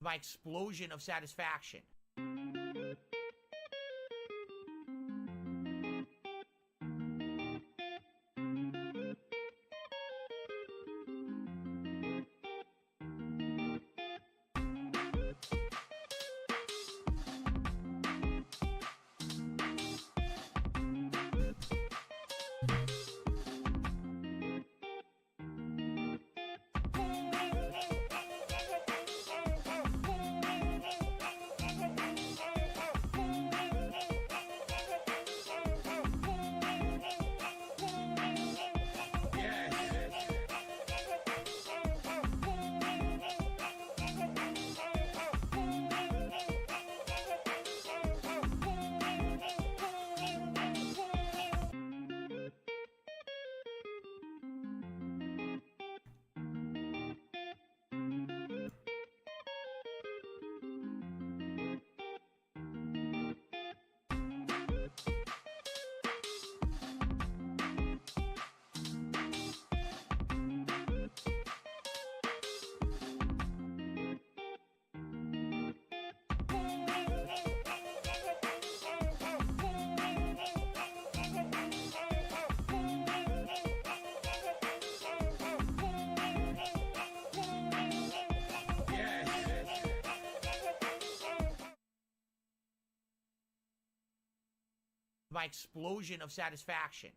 my explosion of satisfaction. My explosion of satisfaction.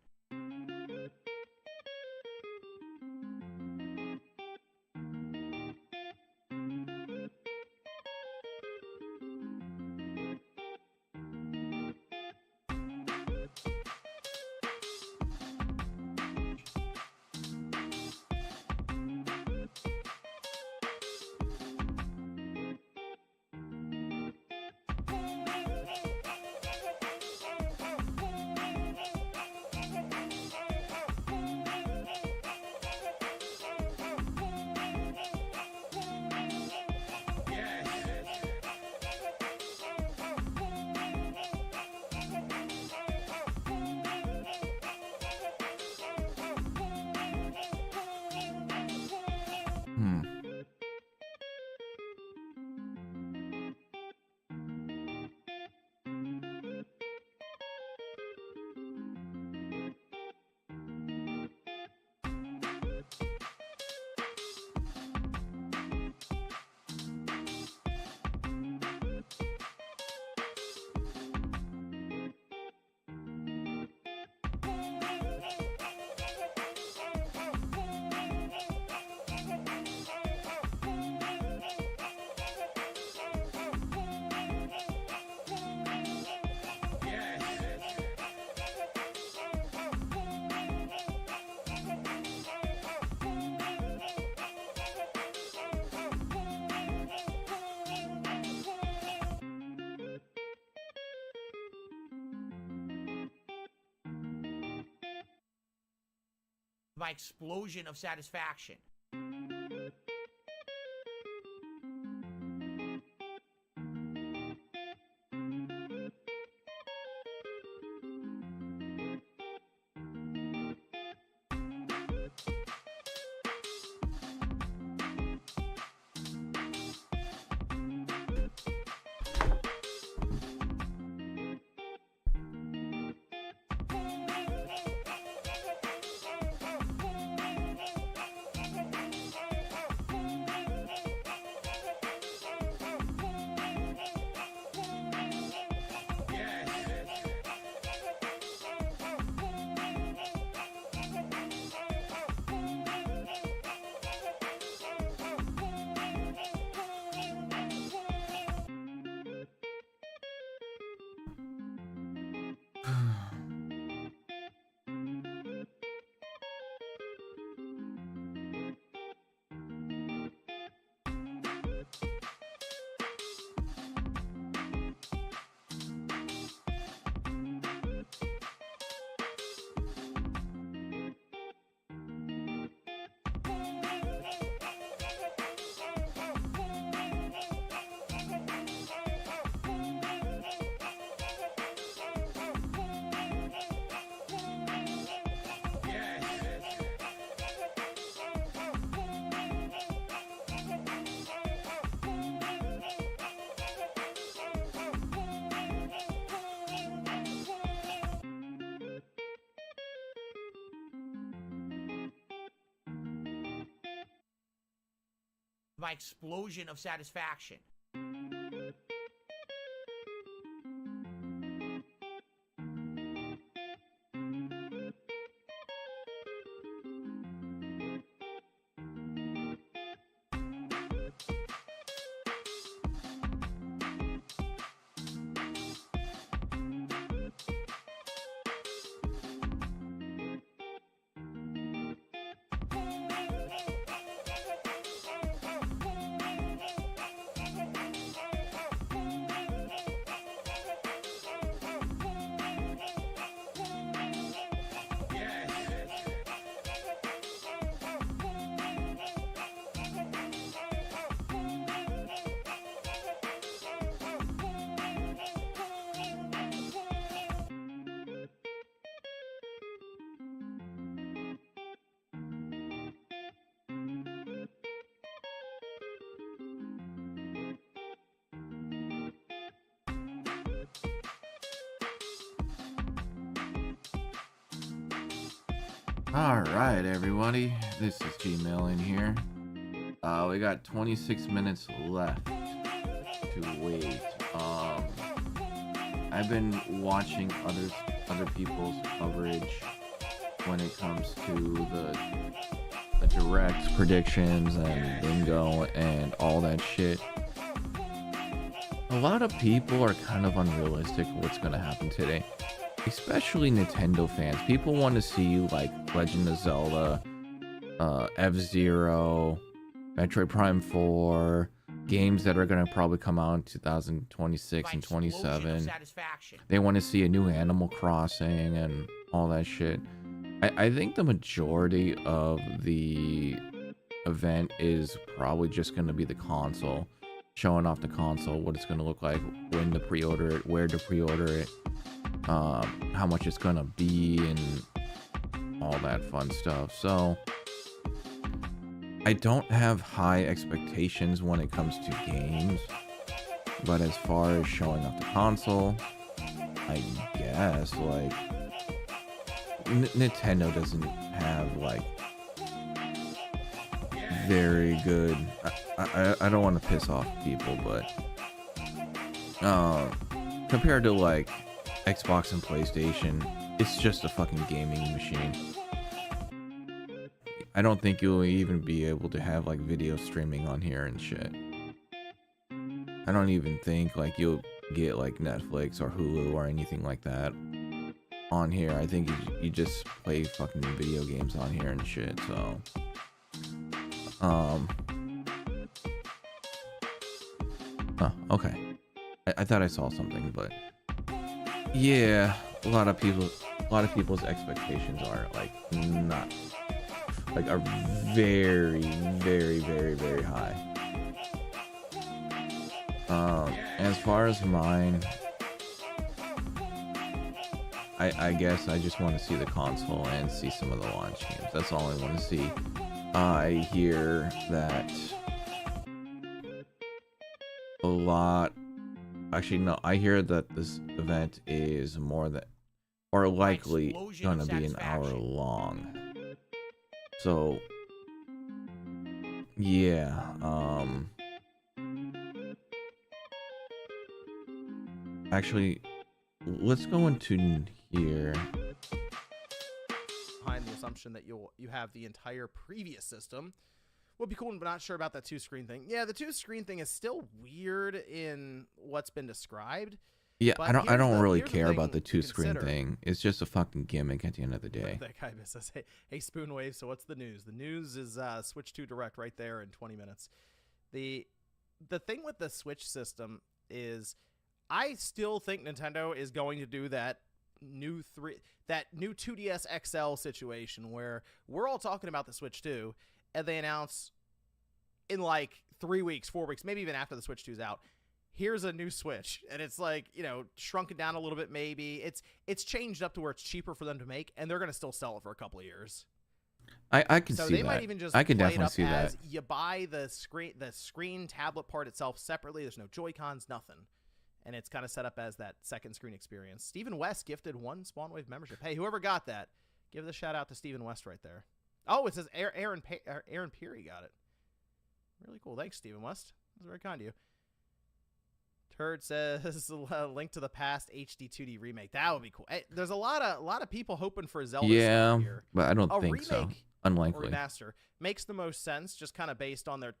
My explosion of satisfaction. my explosion of satisfaction. All right, everybody. This is GMillion here. We got 26 minutes left to wait. I've been watching other people's coverage when it comes to the direct predictions and bingo and all that shit. A lot of people are kind of unrealistic what's going to happen today. Especially Nintendo fans. People want to see like Legend of Zelda, F-Zero, Metroid Prime 4, games that are going to probably come out in 2026 and 27. They want to see a new Animal Crossing and all that shit. I think the majority of the event is probably just going to be the console. Showing off the console, what it's going to look like, when to pre-order it, where to pre-order it. How much it's gonna be and all that fun stuff. So I don't have high expectations when it comes to games, but as far as showing off the console, I guess like Nintendo doesn't have like very good. I don't want to piss off people, but compared to like Xbox and PlayStation, it's just a fucking gaming machine. I don't think you'll even be able to have like video streaming on here and shit. I don't even think like you'll get like Netflix or Hulu or anything like that on here. I think you just play fucking video games on here and shit. So okay. I thought I saw something, but yeah, a lot of people's expectations are like not like are very, very, very, very high. As far as mine, I guess I just want to see the console and see some of the launch games. That's all I want to see. I hear that a lot. Actually, no, I hear that this event is more than, or likely gonna be an hour long. So, yeah, actually, let's go into here. Behind the assumption that you have the entire previous system. Would be cool, but not sure about that 2-screen thing. Yeah, the 2-screen thing is still weird in what's been described. Yeah, I don't really care about the 2-screen thing. It's just a fucking gimmick at the end of the day. That guy says, hey, Spoonwave, so what's the news? The news is Switch 2 Direct right there in 20 minutes. The thing with the Switch system is I still think Nintendo is going to do that new 2DS XL situation where we're all talking about the Switch 2, and they announce in like 3 weeks, 4 weeks, maybe even after the Switch 2's out, here's a new Switch. And it's like, you know, shrunken down a little bit maybe. It's changed up to where it's cheaper for them to make, and they're going to still sell it for a couple of years. I can see that. So they might even just I can play definitely it up see as that. you buy the screen tablet part itself separately. There's no Joy-Cons, nothing. And it's kind of set up as that second screen experience. Stephen West gifted 1 Spawnwave membership. Hey, whoever got that, give the shout out to Stephen West right there. Oh, it says Aaron Peary got it. Really cool. Thanks, Stephen West. That's very kind of you. Turd says Link to the Past HD 2D remake. That would be cool. Hey, there's a lot of people hoping for Zelda stuff here. But I don't a think remake so. Unlikely. Or remaster makes the most sense, just kind of based on their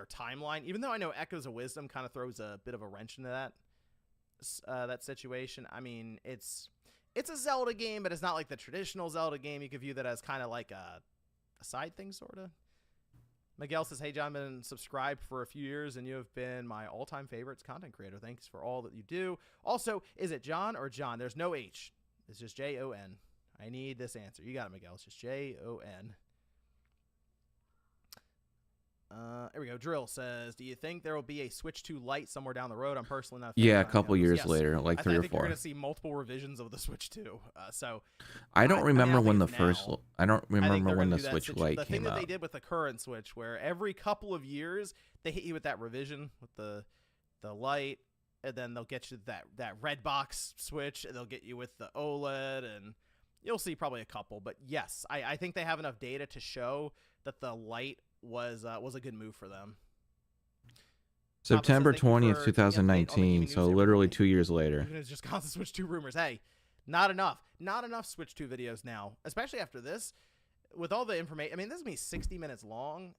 timeline. Even though I know Echoes of Wisdom kind of throws a bit of a wrench into that situation. I mean, it's a Zelda game, but it's not like the traditional Zelda game. You could view that as kind of like a side thing, sort of. Miguel says, hey, John, been subscribed for a few years, and you have been my all-time favorites content creator. Thanks for all that you do. Also, is it John or John? There's no H. It's just Jon. I need this answer. You got it, Miguel. It's just Jon. Here we go. Drill says, do you think there will be a Switch 2 Lite somewhere down the road? I'm personally not. Yeah, a couple years later, like 3 or 4. I think you're going to see multiple revisions of the Switch 2. So I don't remember when the first. now. I don't remember when the Switch Lite came out. The thing that they did with the current Switch, where every couple of years they hit you with that revision with the Lite, and then they'll get you that red box Switch, and they'll get you with the OLED, and you'll see probably a couple. But yes, I think they have enough data to show that the Lite was a good move for them. September 20th, 2019. So literally 2 years later. Even it's just constant Switch 2 rumors. Hey, not enough Switch 2 videos now, especially after this. With all the information, I mean, this is going to be 60 minutes long.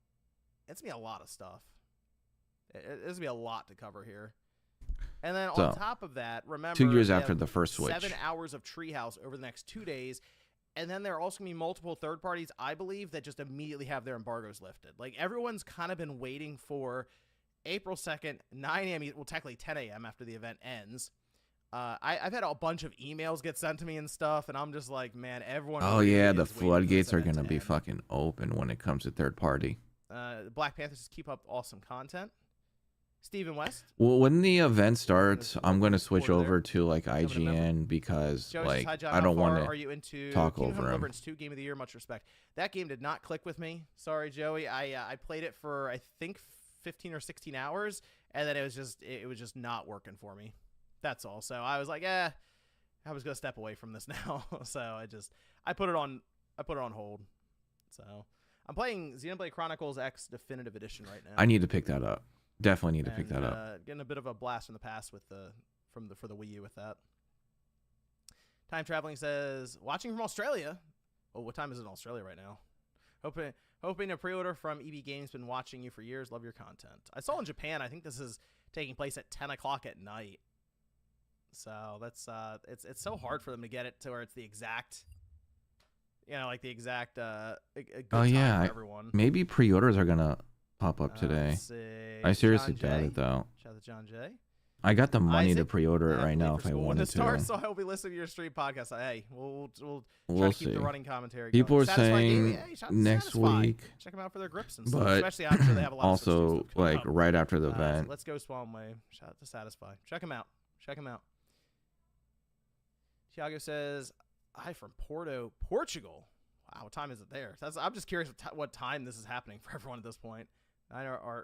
It's going to be a lot of stuff. There's going to be a lot to cover here. And then on top of that, remember, 2 years after the first Switch, 7 hours of Treehouse over the next 2 days. And then there are also going to be multiple third parties, I believe, that just immediately have their embargoes lifted. Like, everyone's kind of been waiting for April 2nd, 9 a.m., well, technically 10 a.m. after the event ends. I've had a bunch of emails get sent to me and stuff, and I'm just like, man, everyone. Oh, really yeah, the floodgates are going to be fucking open when it comes to third party. Black Panthers just keep up awesome content. Stephen West. Well, when the event starts, I'm going to switch over to like IGN because like I don't want to talk over him. 2 Game of the Year, much respect. That game did not click with me. Sorry, Joey. I played it for I think 15 or 16 hours, and then it was just not working for me. That's all. So I was like, I was gonna step away from this now. So I put it on hold. So I'm playing Xenoblade Chronicles X Definitive Edition right now. I need to pick that up. Definitely need to pick that up. Getting a bit of a blast from the past with for the Wii U with that. Time Traveling says, watching from Australia. Oh, what time is it in Australia right now? Hoping a pre-order from EB Games. Been watching you for years. Love your content. I saw in Japan. I think this is taking place at 10 o'clock at night. So that's it's so hard for them to get it to where it's the exact, like the exact. Good time for everyone. Maybe pre-orders are gonna pop up today. I seriously doubt it though. Shout out to John J. I got the money to pre-order it right now if I wanted to. So I'll be listening to your stream podcast. Hey, we'll try to keep the running commentary. People going. are saying next week. Check them out for their grips and stuff. But especially I'm sure they have a lot also of like right after the event. So let's go Swan Wave. Shout out to Satisfy. Check them out. Thiago says, "Hi from Porto, Portugal." Wow, what time is it there? I'm just curious what time this is happening for everyone at this point. I know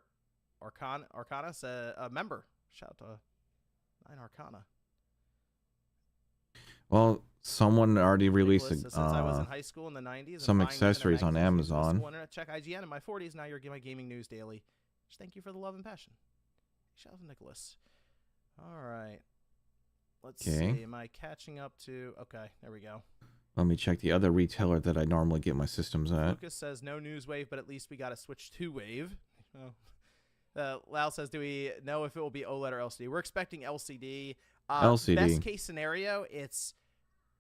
Arcana said a member. Shout out to 9 Arcana. Well, someone already released since I was in high school in the 90s. Some accessories on Amazon. Check IGN in my 40s. Now you're getting my gaming news daily. Just thank you for the love and passion. Shout out to Nicholas. All right. Let's see. Am I catching up to? Okay, there we go. Let me check the other retailer that I normally get my systems at. Lucas says no news wave, but at least we got a Switch 2 wave. Oh. Lau says, do we know if it will be OLED or LCD? We're expecting LCD. LCD. Best case scenario, it's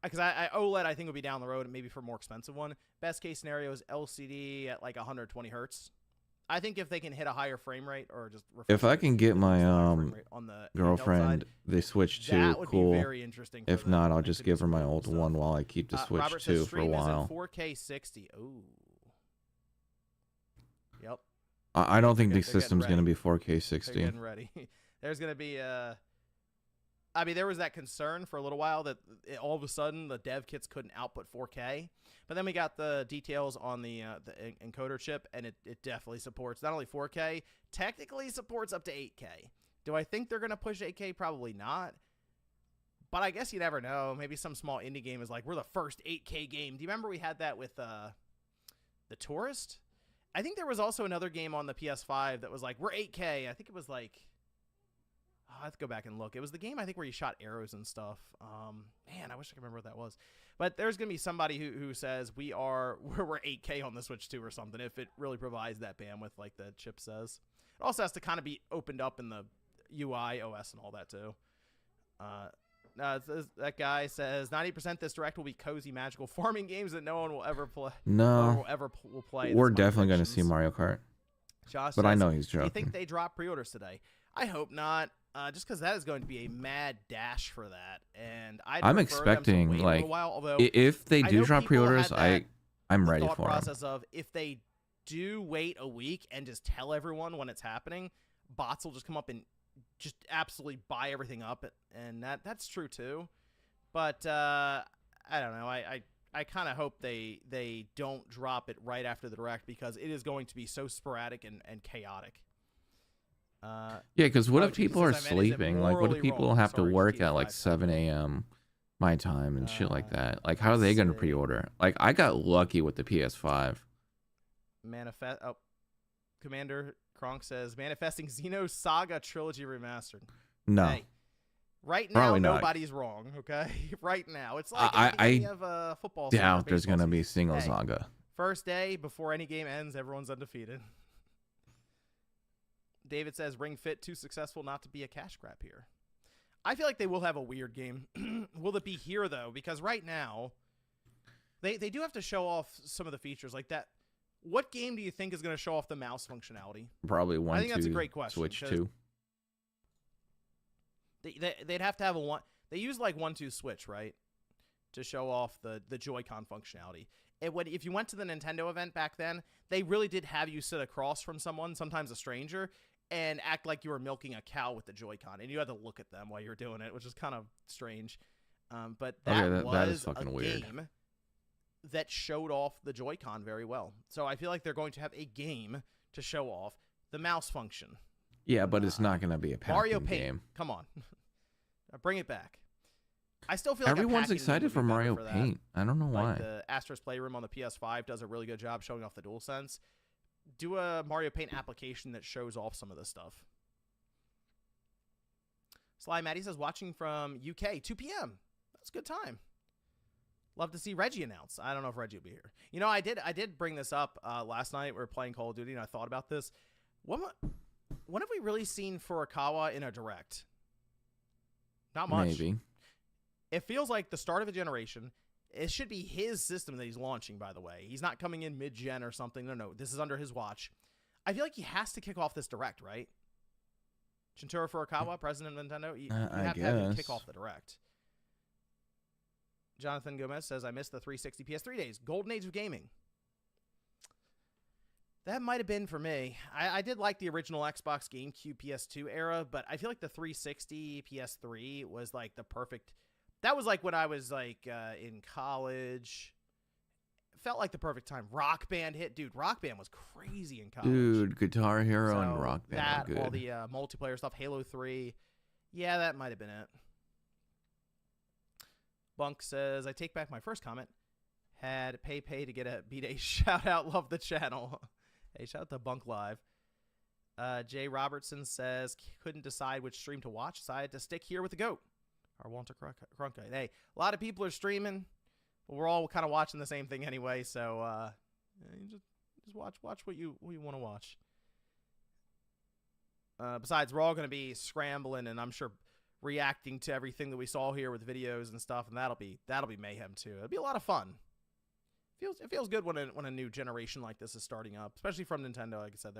because OLED I think will be down the road, maybe for a more expensive one. Best case scenario is LCD at like 120 hertz. I think if they can hit a higher frame rate or just if I can get my on the girlfriend the Switch 2, that would cool. Be very interesting. If not, I'll just give her my old one while I keep the Switch Robert 2 says, for a while. 4K 60. Ooh. Yep. I don't think the system's going to be 4K 60. They're getting ready. There's going to be I mean, there was that concern for a little while that all of a sudden the dev kits couldn't output 4K. But then we got the details on the encoder chip, and it definitely supports not only 4K, technically supports up to 8K. Do I think they're going to push 8K? Probably not. But I guess you never know. Maybe some small indie game is like, we're the first 8K game. Do you remember we had that with The Tourist? I think there was also another game on the PS5 that was like, we're 8K. I think it was like, I have to go back and look. It was the game, I think, where you shot arrows and stuff. Man, I wish I could remember what that was. But there's going to be somebody who says we're 8K on the Switch 2 or something, if it really provides that bandwidth like the chip says. It also has to kind of be opened up in the UI, OS, and all that too. That guy says 90% this direct will be cozy, magical farming games that no one will ever play. No, will play. we're definitely going to see Mario Kart. Josh but says, I know he's joking. Do you think they drop pre-orders today? I hope not. Just because that is going to be a mad dash for that, and I'm expecting them to wait a while, although if they do drop pre-orders, I'm ready for process them. Of if they do wait a week and just tell everyone when it's happening, bots will just come up and just absolutely buy everything up, and that's true too. But I don't know. I kind of hope they don't drop it right after the direct because it is going to be so sporadic and chaotic. Yeah, because what if people are sleeping? Like, what if people have to work at like 7 a.m. my time and shit like that? Like, how are they going to pre-order? Like, I got lucky with the PS5. Commander Kronk says, manifesting Xeno Saga Trilogy Remastered. No. Hey, right now, nobody's wrong, okay? Right now. It's like any of football. I doubt there's going to be single Saga. First day, before any game ends, everyone's undefeated. David says, Ring Fit too successful not to be a cash grab here. I feel like they will have a weird game. Will it be here, though? Because right now, they do have to show off some of the features like that. What game do you think is going to show off the mouse functionality? Probably one. I think that's a great question. Switch 2. They'd have to have a one. They use like 1-2 switch, right, to show off the Joy-Con functionality. If you went to the Nintendo event back then, they really did have you sit across from someone, sometimes a stranger, and act like you were milking a cow with the Joy-Con, and you had to look at them while you're doing it, which is kind of strange. But that is fucking weird. Game that showed off the Joy-Con very well. So I feel like they're going to have a game to show off the mouse function. Yeah, but it's not going to be a Mario Paint game. Come on. Bring it back. I still feel like everyone's excited for Mario Paint. I don't know why. The Astro's Playroom on the PS5 does a really good job showing off the DualSense. Do a Mario Paint application that shows off some of this stuff. Sly Maddie says, watching from UK, 2 p.m. That's a good time. Love to see Reggie announce. I don't know if Reggie will be here. You know, I did bring this up last night. We were playing Call of Duty, and I thought about this. When have we really seen Furukawa in a direct? Not much. Maybe. It feels like the start of a generation. It should be his system that he's launching, by the way. He's not coming in mid-gen or something. No. This is under his watch. I feel like he has to kick off this direct, right? Shintaro Furukawa, president of Nintendo, you have to have him kick off the direct. Jonathan Gomez says, I missed the 360 PS3 days. Golden age of gaming. That might have been for me. I did like the original Xbox, GameCube, PS2 era, but I feel like the 360 PS3 was like the perfect... That was like when I was like in college. It felt like the perfect time. Rock Band hit. Dude, Rock Band was crazy in college. Dude, Guitar Hero and Rock Band were good. All the multiplayer stuff, Halo 3. Yeah, that might have been it. Bunk says, I take back my first comment. Had pay to get a B-Day shout out. Love the channel. Hey, shout out to Bunk Live. Jay Robertson says, couldn't decide which stream to watch. Decided to stick here with the GOAT. Our Walter Cronkite. Hey, a lot of people are streaming, but we're all kind of watching the same thing anyway. So you just watch what you want to watch. Besides, we're all going to be scrambling, and I'm sure reacting to everything that we saw here with videos and stuff, and that'll be mayhem too. It'll be a lot of fun. It feels good when a new generation like this is starting up, especially from Nintendo. Like I said,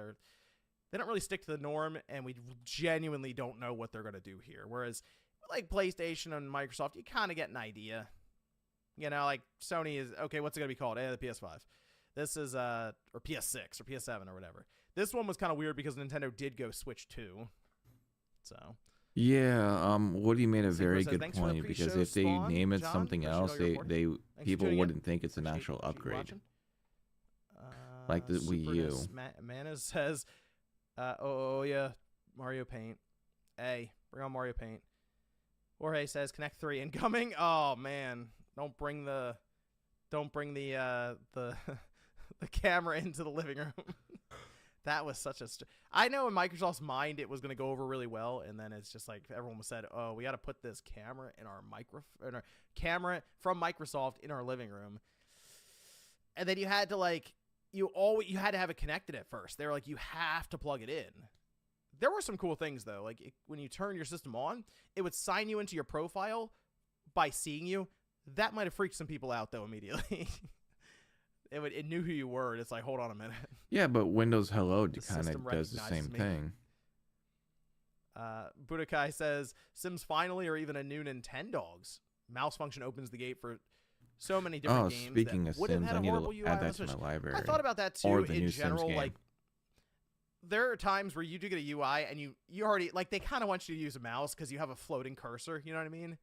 they don't really stick to the norm, and we genuinely don't know what they're going to do here. Whereas like PlayStation and Microsoft, you kind of get an idea. You know, like Sony is, okay, what's it going to be called? The PS5. This is, or PS6 or PS7 or whatever. This one was kind of weird because Nintendo did go Switch 2. So. Yeah, Woody made a very good point because if they name it something else, people wouldn't think it's an actual upgrade. Like the Wii U. Mana says, oh yeah, Mario Paint. Hey, bring on Mario Paint. Jorge says Connect 3 incoming. Oh man, don't bring the the camera into the living room. That was such a. I know in Microsoft's mind it was going to go over really well, and then it's just like everyone said, "Oh, we got to put this camera in our camera from Microsoft in our living room," and then you had to like you had to have it connected at first. They were like, "You have to plug it in." There were some cool things though, like when you turn your system on, it would sign you into your profile by seeing you. That might have freaked some people out though immediately. It knew who you were. And it's like, hold on a minute. Yeah, but Windows Hello kind of does the same thing. Budokai says Sims Finally or even a new Nintendogs. Mouse function opens the gate for so many different games. Speaking of Sims, I need to add that to my library. I thought about that too in general. Like, there are times where you do get a UI and you already, like, they kind of want you to use a mouse because you have a floating cursor. You know what I mean?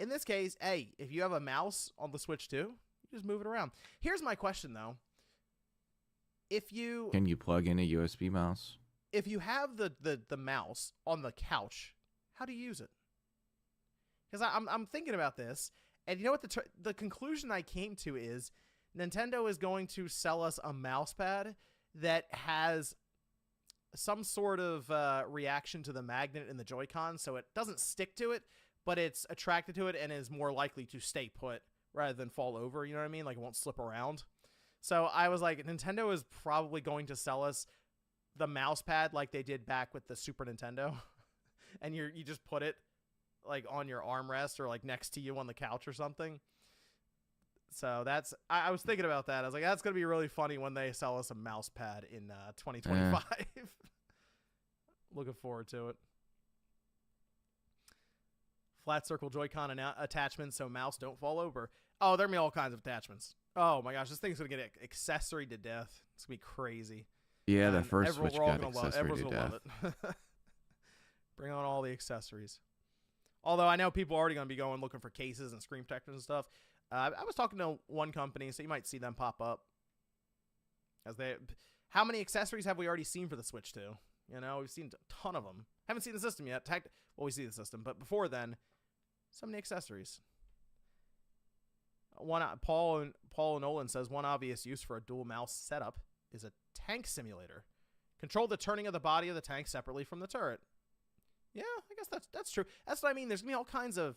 In this case, hey, if you have a mouse on the Switch too, just move it around. Here's my question though. Can you plug in a USB mouse? If you have the mouse on the couch, how do you use it? Because I'm thinking about this, and you know what the conclusion I came to is Nintendo is going to sell us a mouse pad that has some sort of reaction to the magnet in the Joy-Con, so it doesn't stick to it, but it's attracted to it and is more likely to stay put rather than fall over, you know what I mean? Like, it won't slip around. So I was like, Nintendo is probably going to sell us the mouse pad like they did back with the Super Nintendo. And you just put it, like, on your armrest or, like, next to you on the couch or something. So that's... I was thinking about that. I was like, that's going to be really funny when they sell us a mouse pad in 2025. Looking forward to it. Flat circle Joy-Con attachments so mouse don't fall over. Oh, there are all kinds of attachments. Oh my gosh, this thing's gonna get accessory to death. It's gonna be crazy. Yeah, the first Switch got accessory to death. Love it. Bring on all the accessories. Although I know people are already gonna be going looking for cases and screen protectors and stuff. I was talking to one company, so you might see them pop up. How many accessories have we already seen for the Switch 2? You know, we've seen a ton of them. Haven't seen the system yet. Well, we see the system, but before then, so many accessories. Paul Nolan says one obvious use for a dual mouse setup is a tank simulator. Control the turning of the body of the tank separately from the turret. Yeah, I guess that's true. That's what I mean. There's gonna be all kinds of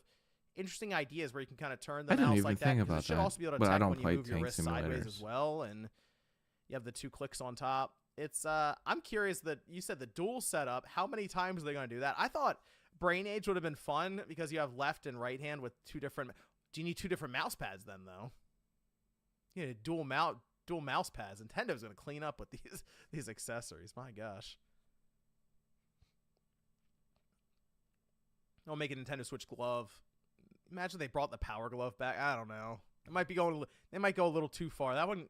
interesting ideas where you can kind of turn the mouse like that. It should also be able to attack when you move your wrist sideways as well, and you have the 2 clicks on top. It's I'm curious that you said the dual setup. How many times are they going to do that? I thought Brain Age would have been fun because you have left and right hand with 2 different. Do you need 2 different mouse pads then though? You know, dual mouse pads. Nintendo's going to clean up with these accessories. My gosh. I'll make a Nintendo Switch glove. Imagine they brought the Power Glove back. I don't know. They might go a little too far. That one,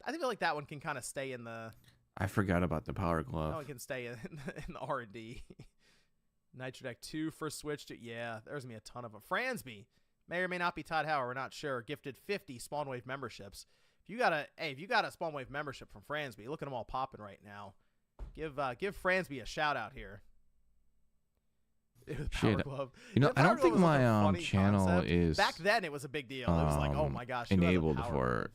I feel like that one can kind of stay in the. I forgot about the Power Glove. That one can stay in the R&D. Nitro Deck 2 for Switch. Yeah, there's going to be a ton of them. Fransby, may or may not be Todd Howard, we're not sure, gifted 50 Spawn Wave memberships. If you got a Spawn Wave membership from Fransby, look at them all popping right now. Give Fransby a shout out here. Shit. You know, I don't think my channel is back then. It was a big deal. It was like, oh my gosh, enabled for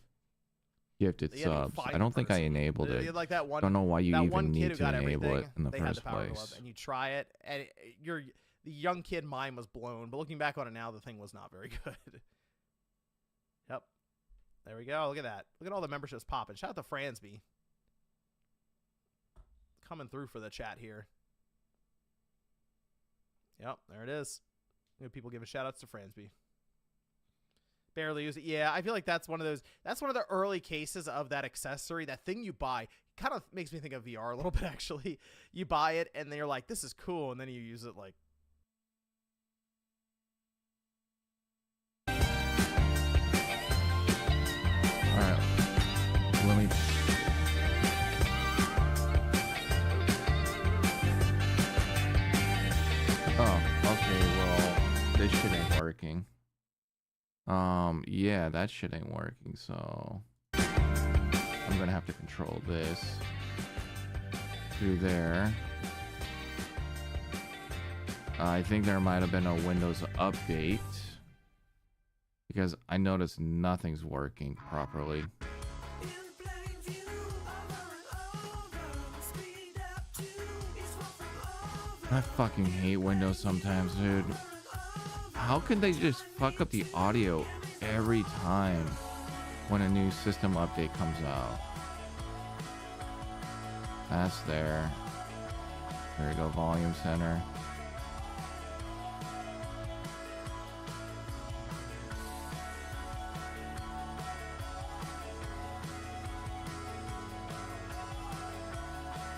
gifted subs. I don't think I enabled it. Like that one, don't know why you even need to enable it in the first place. Glove, and you try it, and the young kid mind was blown. But looking back on it now, the thing was not very good. Yep. There we go. Look at that. Look at all the memberships popping. Shout out to Fransby. Coming through for the chat here. Yep, there it is. People give a shout outs to Fransby. Barely use it. Yeah, I feel like that's one of the early cases of that accessory, that thing you buy. Kind of makes me think of VR a little bit, actually. You buy it, and then you're like, this is cool, and then you use it like. Alright. Let me. Oh, okay, well, this shit ain't working. Yeah, that shit ain't working, so I'm gonna have to control this through there. I think there might have been a Windows update because I noticed nothing's working properly. I fucking hate Windows sometimes, dude. How can they just fuck up the audio every time when a new system update comes out? That's there. There we go, volume center.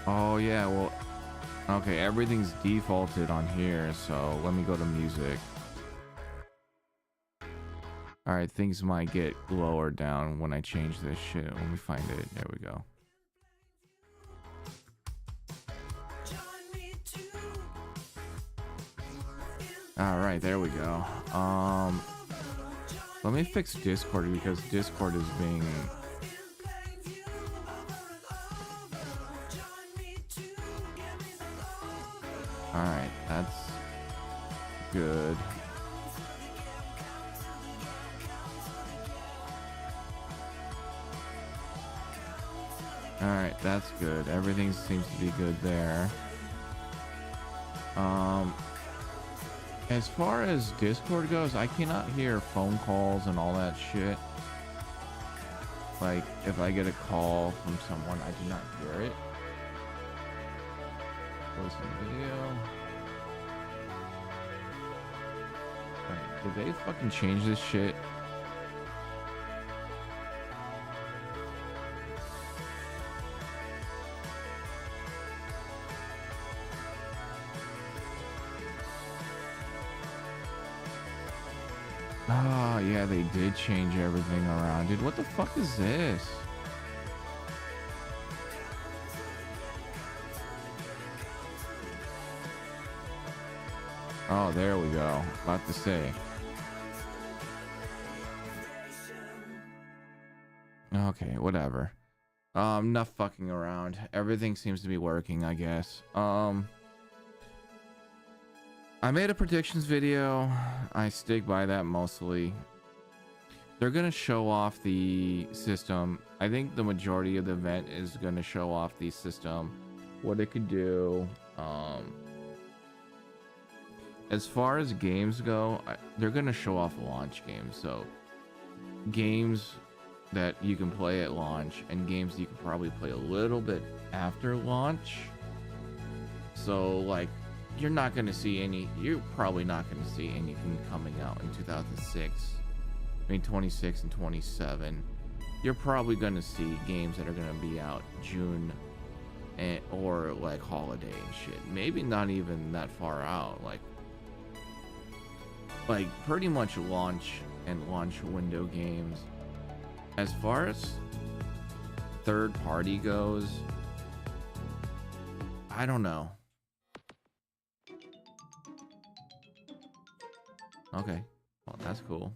Oh yeah, well, okay, everything's defaulted on here, so let me go to music. Alright, things might get lower down when I change this shit. Let me find it. There we go. Alright, there we go. Let me fix Discord because Discord is being... Alright, that's good. Alright, that's good. Everything seems to be good there. As far as Discord goes, I cannot hear phone calls and all that shit. Like, if I get a call from someone, I do not hear it. Listen to video. Alright, did they fucking change this shit? Oh, yeah, they did change everything around. Dude, what the fuck is this? Oh, there we go. About to say. Okay, whatever. Not fucking around. Everything seems to be working, I guess. I made a predictions video. I stick by that mostly. They're gonna show off the system. I think the majority of the event is gonna show off the system, what it could do. As far as games go, they're gonna show off launch games. So games that you can play at launch and games you can probably play a little bit after launch. So like, you're probably not going to see anything coming out in 2006. I mean, 26 and 27. You're probably going to see games that are going to be out June or like holiday and shit. Maybe not even that far out. Like pretty much launch and launch window games. As far as third party goes, I don't know. Okay, well, that's cool.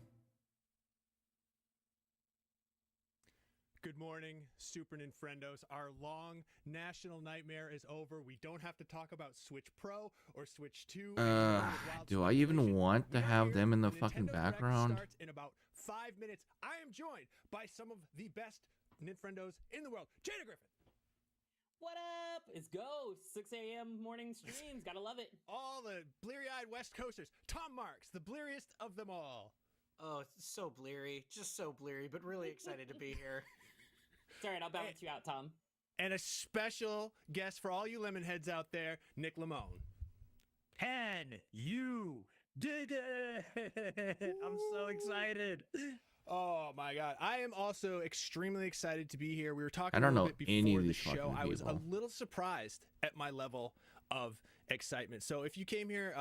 Good morning, Super Ninfrendos. Our long national nightmare is over. We don't have to talk about Switch Pro or Switch 2. Do I even want to have them in the fucking background? Starts in about 5 minutes. I am joined by some of the best Ninfrendos in the world. Jada Griffin. What up? It's Go. 6 a.m. morning streams. Gotta love it. All the bleary-eyed West Coasters. Tom Marks, the bleariest of them all. Oh, it's so bleary. Just so bleary, but really excited to be here. It's all right. I'll balance you out, Tom. And a special guest for all you Lemonheads out there, Nick Lamone. Can you did it? I'm so excited. Oh my god. I am also extremely excited to be here. We were talking I don't a little know bit any before of the these show. fucking I was a people. little surprised at my level of excitement. So if you came here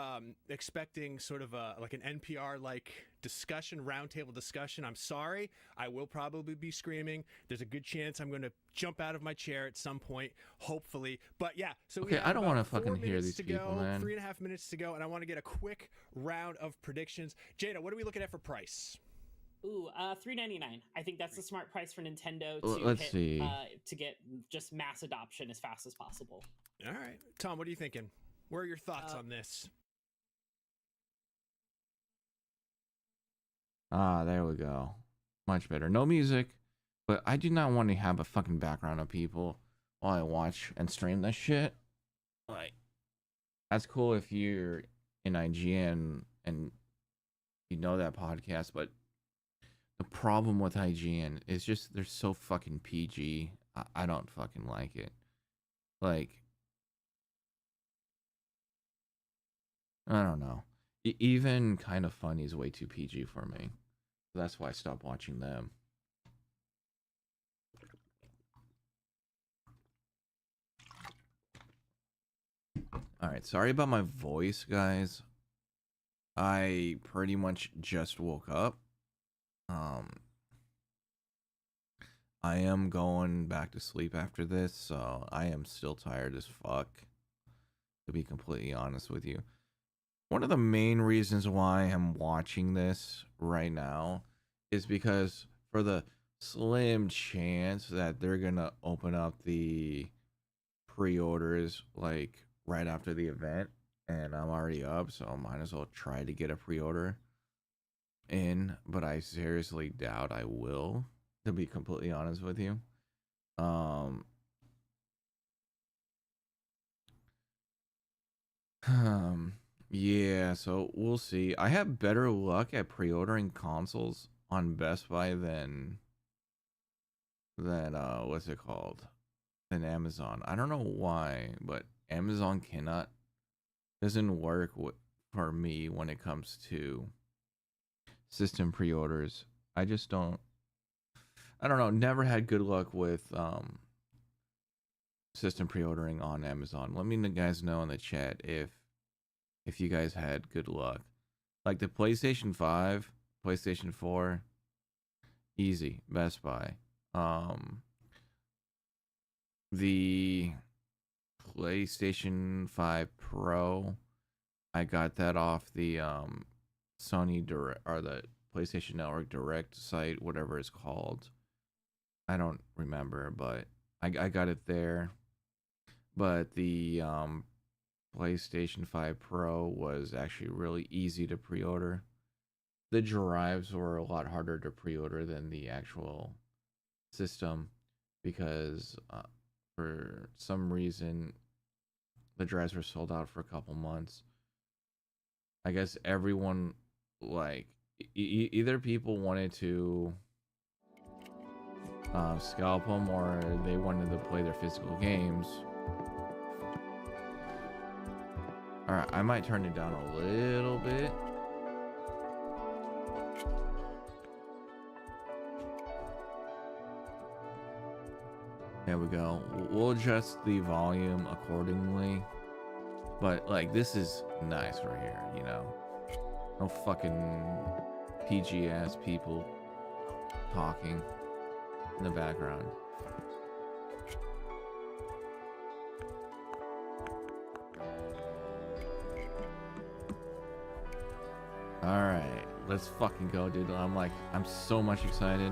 expecting sort of like an NPR like discussion, roundtable discussion, I'm sorry. I will probably be screaming. There's a good chance I'm going to jump out of my chair at some point, hopefully. But yeah, so we Okay, have I don't want to about 4 fucking hear minutes these to people, go, man. 3.5 minutes to go, and I want to get a quick round of predictions. Jada, what are we looking at for price? Ooh, $3.99. I think that's the smart price for Nintendo Let's see. To get just mass adoption as fast as possible. All right. Tom, what are you thinking? What are your thoughts on this? Ah, there we go. Much better. No music, but I do not want to have a fucking background of people while I watch and stream this shit. Like, that's cool if you're in IGN and you know that podcast, but the problem with IGN is just they're so fucking PG. I don't fucking like it. Like, I don't know. Even Kind of Funny is way too PG for me. That's why I stopped watching them. Alright, sorry about my voice, guys. I pretty much just woke up. I am going back to sleep after this, so I am still tired as fuck, to be completely honest with you. One of the main reasons why I'm watching this right now is because for the slim chance that they're gonna open up the pre-orders like right after the event, and I'm already up, so I might as well try to get a pre-order in, but I seriously doubt I will, to be completely honest with you. Yeah, so we'll see. I have better luck at pre-ordering consoles on Best Buy than what's it called? Than Amazon. I don't know why, but Amazon doesn't work for me when it comes to system pre-orders. I just don't know, never had good luck with system pre-ordering on Amazon. Let me guys know in the chat if you guys had good luck. Like the PlayStation 5, PlayStation 4, easy, Best Buy. The PlayStation 5 Pro, I got that off the Sony Direct, or the PlayStation Network Direct site, whatever it's called. I don't remember, but I got it there. But the PlayStation 5 Pro was actually really easy to pre-order. The drives were a lot harder to pre-order than the actual system, because for some reason the drives were sold out for a couple months. I guess everyone, like, either people wanted to scalp them, or they wanted to play their physical games. Alright, I might turn it down a little bit. There we go. We'll adjust the volume accordingly. But, like, this is nice right here, you know? No fucking PG ass people talking in the background. Alright, let's fucking go, dude. I'm so much excited.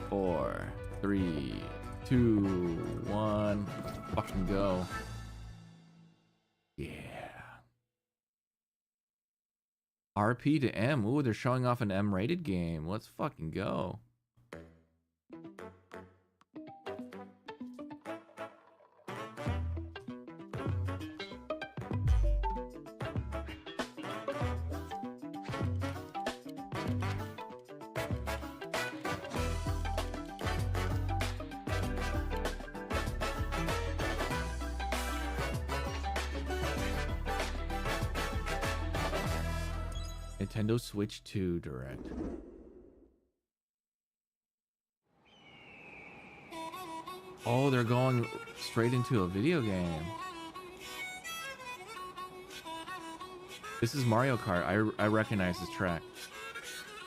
Four, three, two, one. Let's fucking go. Yeah. RP to M. Ooh, they're showing off an M-rated game. Let's fucking go. Nintendo Switch 2 Direct. Oh, they're going straight into a video game. This is Mario Kart. I recognize this track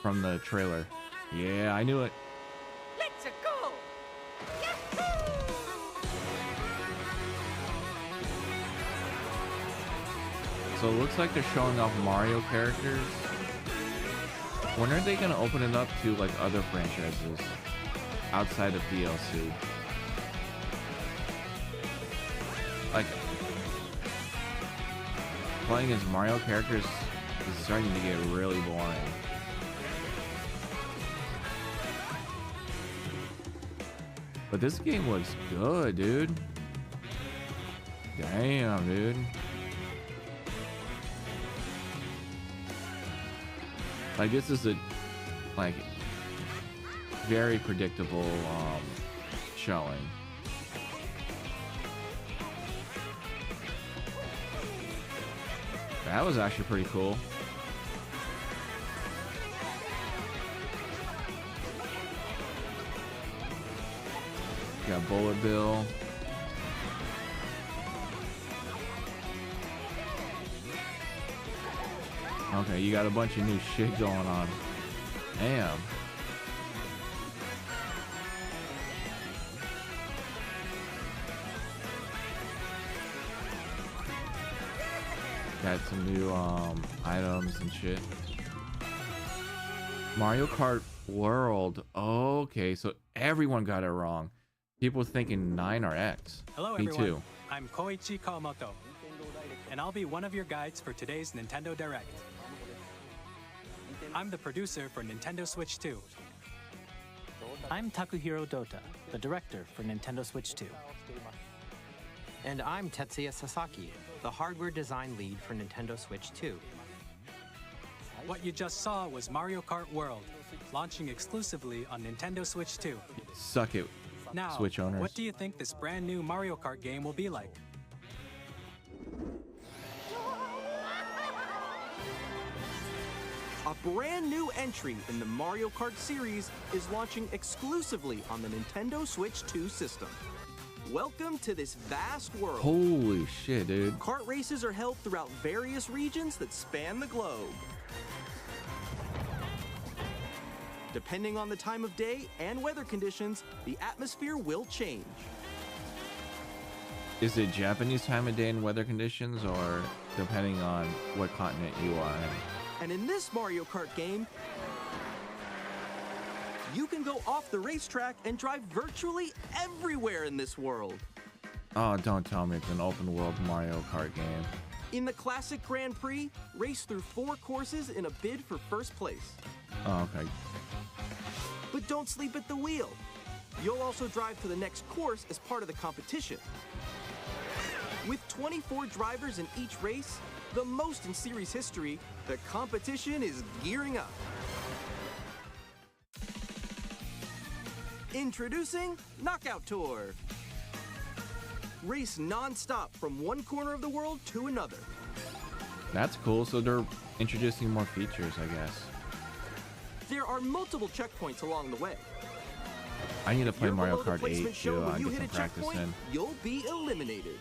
from the trailer. Yeah, I knew it. Let's go! So it looks like they're showing off Mario characters. When are they going to open it up to like other franchises outside of DLC? Like, playing as Mario characters is starting to get really boring. But this game looks good, dude. Damn, dude. Like, this is a, like, very predictable showing. That was actually pretty cool. Got Bullet Bill. Okay, you got a bunch of new shit going on. Damn. Got some new items and shit. Mario Kart World. Okay, so everyone got it wrong. People thinking 9 or X. Hello, Me everyone. too. I'm Koichi Kawamoto, and I'll be one of your guides for today's Nintendo Direct. I'm the producer for Nintendo Switch 2. I'm Takuhiro Dota, the director for Nintendo Switch 2. And I'm Tetsuya Sasaki, the hardware design lead for Nintendo Switch 2. What you just saw was Mario Kart World, launching exclusively on Nintendo Switch 2. Suck it, Now, Switch owners. what do you think this brand new Mario Kart game will be like? A brand new entry in the Mario Kart series is launching exclusively on the Nintendo Switch 2 system. Welcome to this vast world. Holy shit, dude. Kart races are held throughout various regions that span the globe. Depending on the time of day and weather conditions, the atmosphere will change. Is it Japanese time of day and weather conditions, or depending on what continent you are in? And in this Mario Kart game, you can go off the racetrack and drive virtually everywhere in this world. Oh, don't tell me it's an open world Mario Kart game. In the classic Grand Prix, race through 4 courses in a bid for first place. Oh, okay. But don't sleep at the wheel. You'll also drive to the next course as part of the competition. With 24 drivers in each race, the most in series history, the competition is gearing up. Introducing Knockout Tour. Race non-stop from one corner of the world to another. That's cool. So they're introducing more features, I guess. There are multiple checkpoints along the way. I need to play You're Mario below the Kart 8 placement shown too. when I you get hit some a practice checkpoint, in. you'll be eliminated.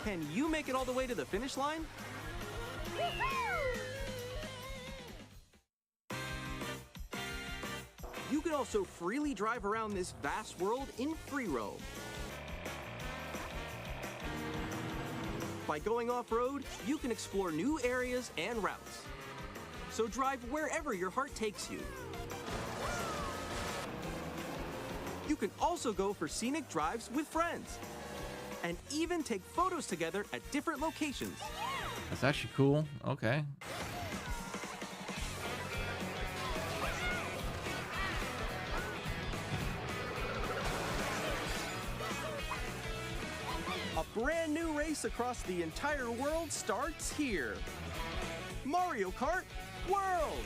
Can you make it all the way to the finish line? You can also freely drive around this vast world in free roam. By going off-road, you can explore new areas and routes. So drive wherever your heart takes you. You can also go for scenic drives with friends, and even take photos together at different locations. That's actually cool. Okay. A brand new race across the entire world starts here. Mario Kart World!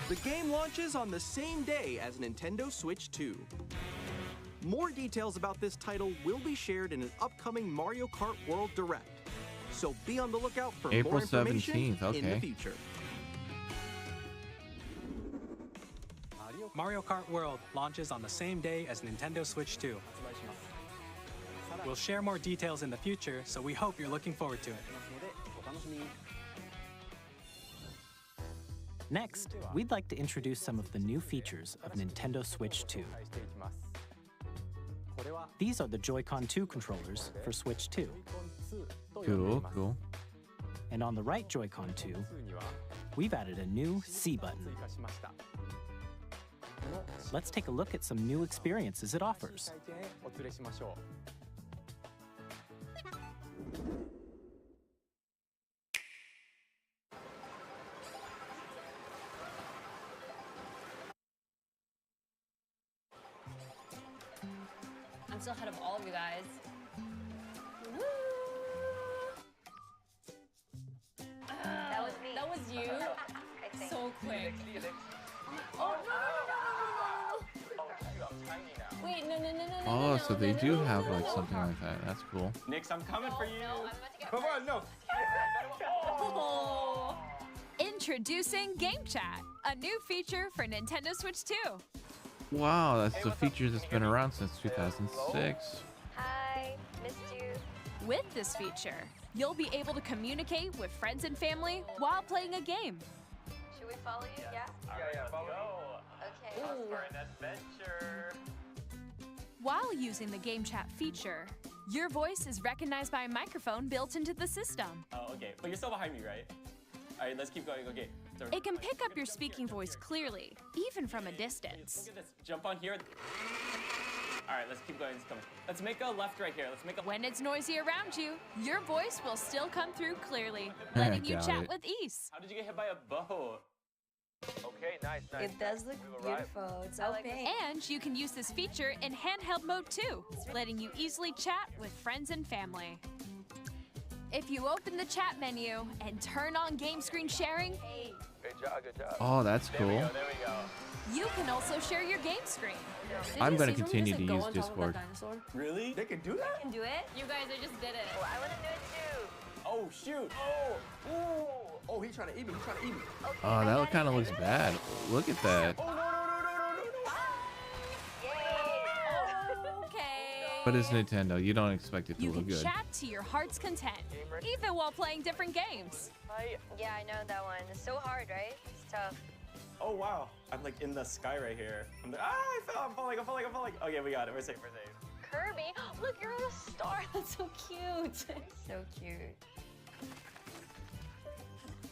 The game launches on the same day as Nintendo Switch 2. More details about this title will be shared in an upcoming Mario Kart World Direct. So be on the lookout for April more information 17th, okay. in the future. Mario Kart World launches on the same day as Nintendo Switch 2. We'll share more details in the future, so we hope you're looking forward to it. Next, we'd like to introduce some of the new features of Nintendo Switch 2. These are the Joy-Con 2 controllers for Switch 2. Cool, cool. And on the right Joy-Con 2, we've added a new C button. Let's take a look at some new experiences it offers. I'm still ahead of all of you guys. Woo! That was me. That was you? I think. So quick. Oh, no. Wait, no. Oh, so they do have like something like that. That's cool. Nix, I'm coming for you. No, I'm about to get Come on, no. Oh. Introducing Game Chat, a new feature for Nintendo Switch 2. Wow, that's a feature that's been around since 2006. Hi, missed you. With this feature, you'll be able to communicate with friends and family while playing a game. Should we follow you? Yeah? Yeah, follow Okay. me. For an adventure. While using the Game Chat feature, your voice is recognized by a microphone built into the system. Oh, okay. But you're still behind me, right? All right, let's keep going. Okay. So, It can pick up your speaking voice clearly, even from a distance. look at this. Jump on here. All right, let's keep going. Let's make a left right here. Let's make a. When it's noisy around you, your voice will still come through clearly, letting you Got chat it. with ease. How did you get hit by a bow? Okay, nice. It does look beautiful. It's so pink. And you can use this feature in handheld mode too, letting you easily chat with friends and family. If you open the chat menu and turn on game screen sharing, Good job. Oh, that's cool. There we go. you can also share your game screen. I'm gonna continue to use Discord. Really? They can do that? Can do it? You guys, I just did it. Oh, I want to do it too. Oh, shoot. Oh. Ooh. Oh, he's trying to eat me. Okay, Oh, I that got kind of it. looks bad. Look at that. Oh, no. Yay! Okay. But it's Nintendo. You don't expect it to You look can good. chat to your heart's content, even while playing different games. Yeah, I know that one. It's so hard, right? It's tough. Oh, wow. I'm like in the sky right here. I'm like, I fell. I'm falling. Okay, we got it. We're safe. Kirby, look, you're on a star. That's so cute. So cute.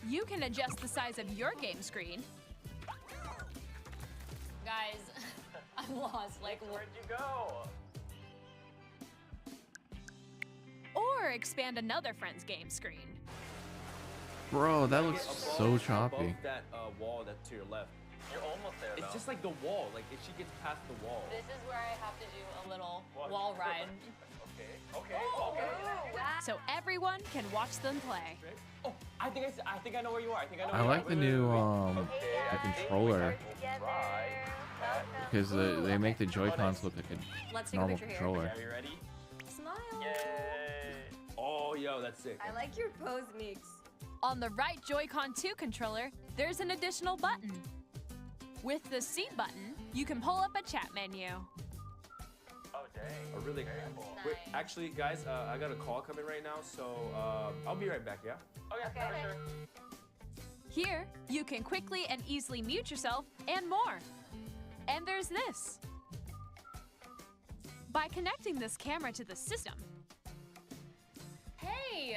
You can adjust the size of your game screen, Guys, I'm lost. Like, Where'd you go? or expand another friend's game screen. Bro, that looks so choppy. That wall that's to your left. You're almost there. It's just like the wall. Like if she gets past the wall. this is where I have to do a little wall ride. Okay. So everyone can watch them play. Oh, I think I know where you are. I like the new the controller Together. because they make the Joy-Cons look like Let's a take a normal picture here. controller. Are you ready? Smile. Yay! Oh, yo, that's sick. I like your pose, Meeks. On the right Joy-Con 2 controller, there's an additional button. With the C button, you can pull up a chat menu. Oh, dang. Oh, really? Wait, actually, guys, I got a call coming right now, so I'll be right back, yeah? Okay, for sure. Here, you can quickly and easily mute yourself and more. And there's this. By connecting this camera to the system, Hey.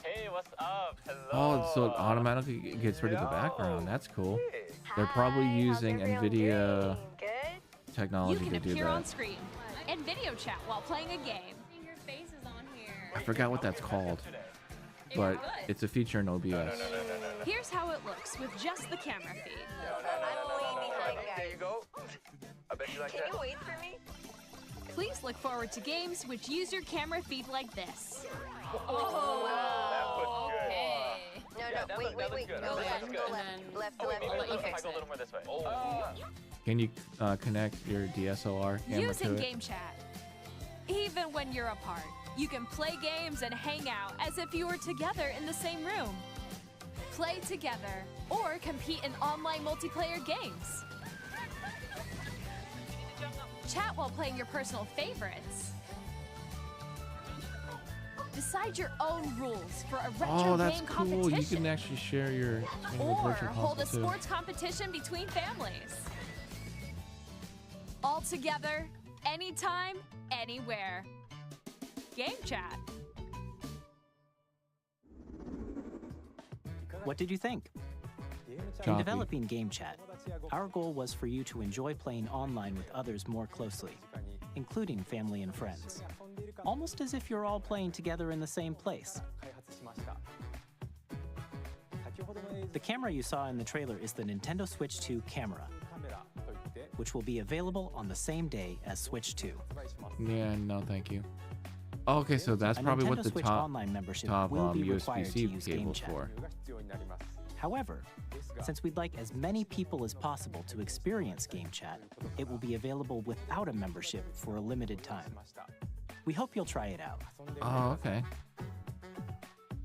Hey, what's up? Hello. Oh, so it automatically gets rid of the background. That's cool. They're probably Hi, using how's everyone NVIDIA doing? Good? you technology can to do appear on that. screen and video chat while playing a game. Your face is on here. I forgot what that's called, but it's a feature in OBS. Here's how it looks with just the camera feed. I'm way behind, guys. There you go. I bet you like Can you wait for me? Please look forward to games which use your camera feed like this. Oh, okay. No, wait. Go left, left. I'll let you Left. fix Go a it. little more this way. Can you connect your DSLR camera Using to it? Game Chat. Even when you're apart, you can play games and hang out as if you were together in the same room. Play together or compete in online multiplayer games. Chat while playing your personal favorites. Decide your own rules for a retro Oh, that's game cool. competition. You can actually share your thing with Or virtual hold a console too. sports competition between families. All together, anytime, anywhere. Game Chat. What did you think? In Choppy. developing Game Chat, our goal was for you to enjoy playing online with others more closely, including family and friends, almost as if you're all playing together in the same place. The camera you saw in the trailer is the Nintendo Switch 2 camera. which will be available on the same day as Switch 2. Yeah, no, thank you. Oh, okay, so that's A probably Nintendo what the Switch top Online membership top will be required to USB-C use Game cable's Chat. for. However, since we'd like as many people as possible to experience Game Chat, it will be available without a membership for a limited time. We hope you'll try it out. Oh, okay.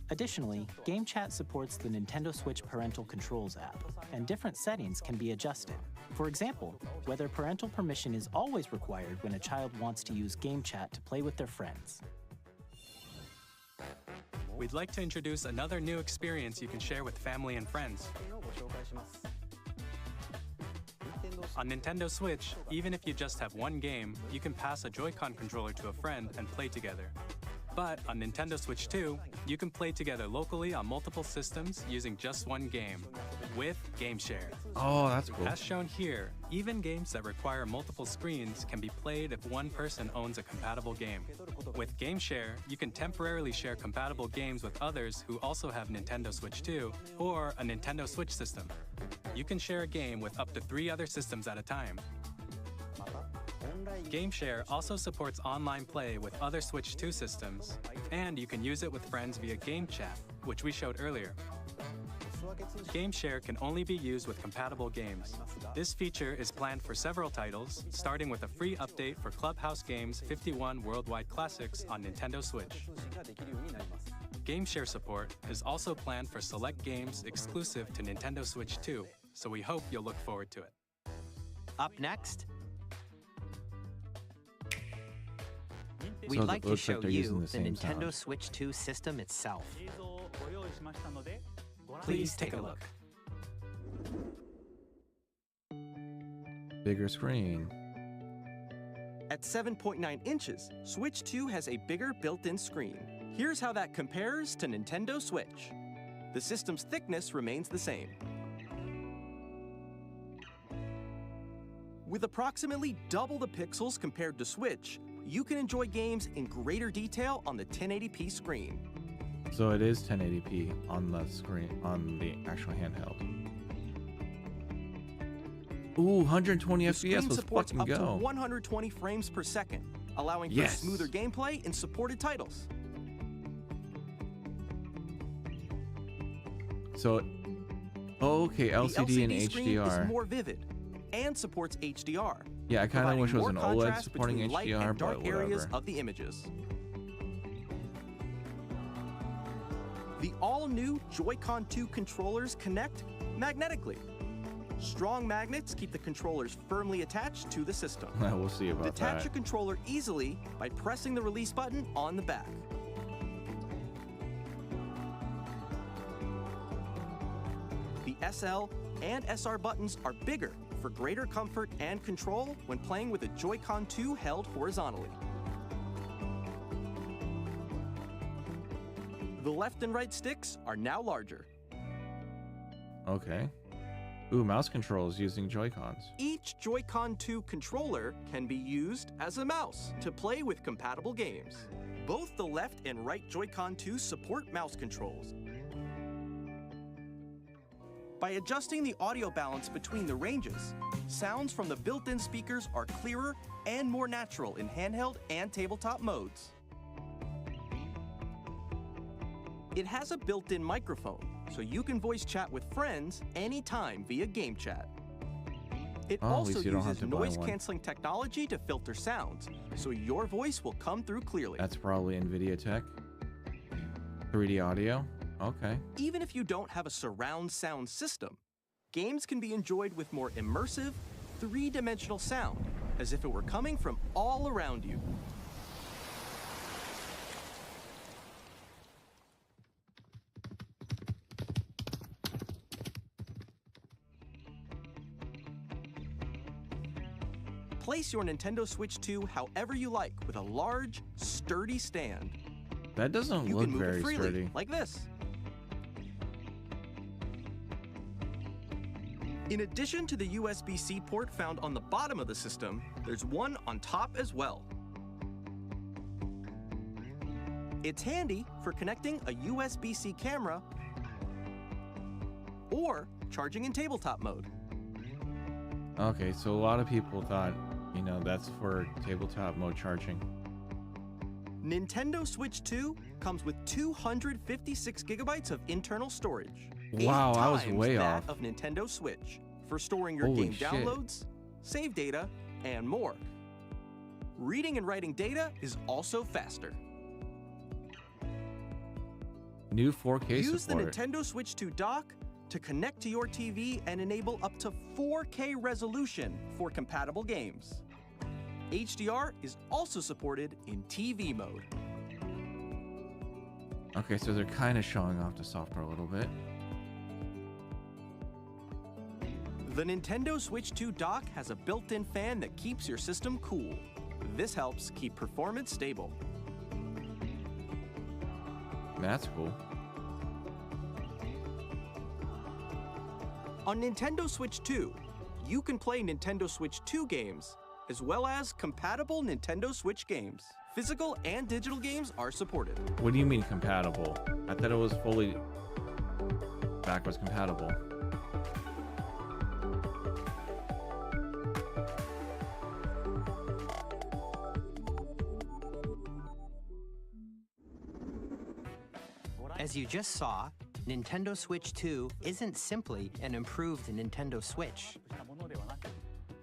Additionally, Game Chat supports the Nintendo Switch Parental Controls app, and different settings can be adjusted. For example, whether parental permission is always required when a child wants to use Game Chat to play with their friends. We'd like to introduce another new experience you can share with family and friends. On Nintendo Switch, even if you just have one game, you can pass a Joy-Con controller to a friend and play together. But on Nintendo Switch 2, you can play together locally on multiple systems using just one game, with Game Share. Oh, that's cool. As shown here, even games that require multiple screens can be played if one person owns a compatible game. With Game Share, you can temporarily share compatible games with others who also have Nintendo Switch 2 or a Nintendo Switch system. You can share a game with up to 3 other systems at a time. Game Share also supports online play with other Switch 2 systems, and you can use it with friends via Game Chat, which we showed earlier. Game Share can only be used with compatible games. This feature is planned for several titles, starting with a free update for Clubhouse Games 51 Worldwide Classics on Nintendo Switch. Game Share support is also planned for select games exclusive to Nintendo Switch 2, so we hope you'll look forward to it. Up next, So we'd it like to looks like show they're you using the the same Nintendo sound. Switch 2 system itself. Please take a look. Bigger screen. At 7.9 inches, Switch 2 has a bigger built-in screen. Here's how that compares to Nintendo Switch. The system's thickness remains the same. With approximately double the pixels compared to Switch, you can enjoy games in greater detail on the 1080p screen. So it is 1080p on the screen, on the actual handheld. Ooh, 120 The FPS, screen let's supports fucking up to go. 120 frames per second, allowing for Yes. smoother gameplay in supported titles. So, okay, LCD and the LCD screen HDR. is more vivid and supports HDR. Yeah, I kind of providing wish it was more an OLED contrast supporting between light HDR, and dark but areas whatever. of the images. The all-new Joy-Con 2 controllers connect magnetically. Strong magnets keep the controllers firmly attached to the system. We'll see about Detach that. your controller easily by pressing the release button on the back. The SL and SR buttons are bigger for greater comfort and control when playing with a Joy-Con 2 held horizontally. The left and right sticks are now larger. Okay. Ooh, mouse controls using Joy-Cons. Each Joy-Con 2 controller can be used as a mouse to play with compatible games. Both the left and right Joy-Con 2 support mouse controls. By adjusting the audio balance between the ranges, sounds from the built-in speakers are clearer and more natural in handheld and tabletop modes. It has a built-in microphone, so you can voice chat with friends anytime via Game Chat. It Oh, at also least you don't have uses to buy one. noise-canceling technology to filter sounds, so your voice will come through clearly. That's probably NVIDIA tech. 3D audio. Okay. Even if you don't have a surround sound system, games can be enjoyed with more immersive, three-dimensional sound, as if it were coming from all around you. Place your Nintendo Switch 2 however you like with a large, sturdy stand. That doesn't You look can move very it freely, sturdy. like this. In addition to the USB-C port found on the bottom of the system, there's one on top as well. It's handy for connecting a USB-C camera or charging in tabletop mode. Okay, so a lot of people thought, you know, that's for tabletop mode charging. Nintendo Switch 2 comes with 256 gigabytes of internal storage. Wow, 8 I was times way that off. of Nintendo Switch for storing your Holy game shit. downloads, save data, and more. Reading and writing data is also faster. New 4K Use support. the Nintendo Switch 2 dock to connect to your TV and enable up to 4K resolution for compatible games. HDR is also supported in TV mode. Okay, so they're kind of showing off the software a little bit. The Nintendo Switch 2 dock has a built-in fan that keeps your system cool. This helps keep performance stable. That's cool. On Nintendo Switch 2, you can play Nintendo Switch 2 games, as well as compatible Nintendo Switch games. Physical and digital games are supported. What do you mean compatible? I thought it was fully backwards compatible. As you just saw, Nintendo Switch 2 isn't simply an improved Nintendo Switch.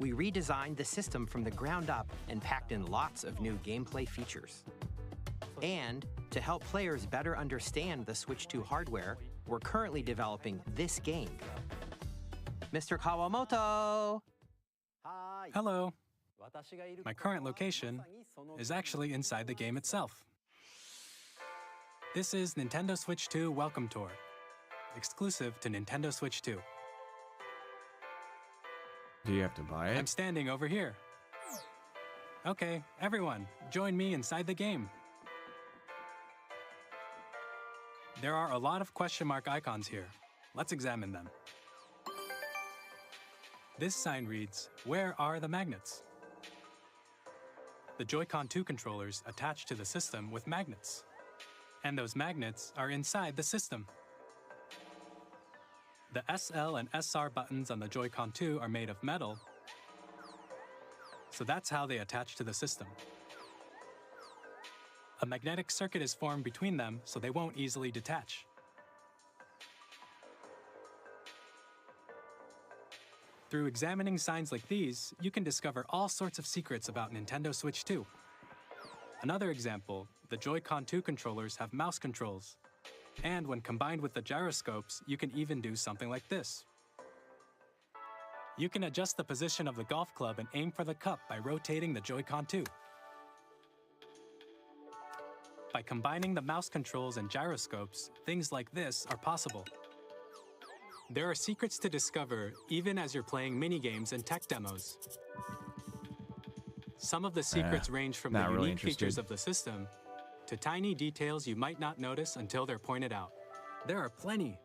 We redesigned the system from the ground up and packed in lots of new gameplay features. And to help players better understand the Switch 2 hardware, we're currently developing this game. Mr. Kawamoto! Hello. My current location is actually inside the game itself. This is Nintendo Switch 2 Welcome Tour, exclusive to Nintendo Switch 2. Do you have to buy it? I'm standing over here. Okay, everyone, join me inside the game. There are a lot of question mark icons here. Let's examine them. This sign reads, "Where are the magnets?" The Joy-Con 2 controllers attach to the system with magnets. And those magnets are inside the system. The SL and SR buttons on the Joy-Con 2 are made of metal, so that's how they attach to the system. A magnetic circuit is formed between them, so they won't easily detach. Through examining signs like these, you can discover all sorts of secrets about Nintendo Switch 2. Another example, the Joy-Con 2 controllers have mouse controls. And when combined with the gyroscopes, you can even do something like this. You can adjust the position of the golf club and aim for the cup by rotating the Joy-Con 2. By combining the mouse controls and gyroscopes, things like this are possible. There are secrets to discover even as you're playing minigames and tech demos. Some of the secrets range from the not really unique features interested. of the system to tiny details you might not notice until they're pointed out. There are plenty.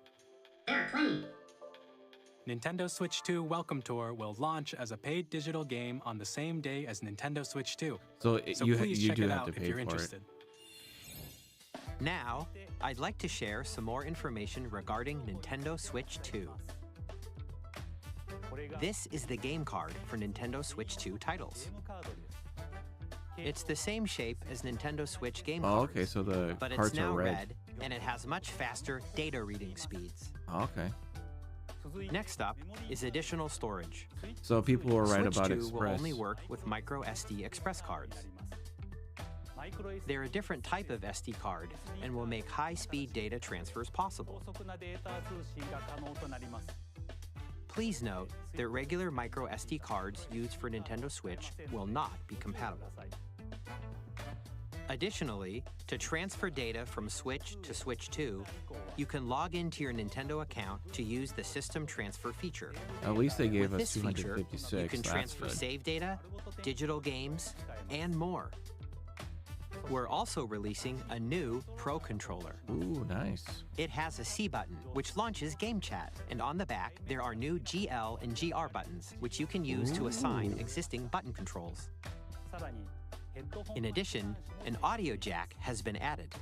Nintendo Switch 2 Welcome Tour will launch as a paid digital game on the same day as Nintendo Switch 2. So you please check do it have out to if pay you're for interested. Now, I'd like to share some more information regarding Nintendo Switch 2. This is the game card for Nintendo Switch 2 titles. It's the same shape as Nintendo Switch game Oh, cards, okay, so the but cards it's now are red. red, and it has much faster data reading speeds. Oh, okay. Next up is additional storage. So people were right Switch about 2 Express. will only work with micro SD Express cards. They're a different type of SD card and will make high-speed data transfers possible. Please note that regular micro SD cards used for Nintendo Switch will not be compatible. Additionally, to transfer data from Switch to Switch 2, you can log into your Nintendo account to use the System Transfer feature. At least they gave With us this feature, 256. you can That's transfer good. save data, digital games, and more. We're also releasing a new Pro Controller. Ooh, nice. It has a C button, which launches Game Chat, and on the back, there are new GL and GR buttons, which you can use to assign existing button controls. In addition, an audio jack has been added.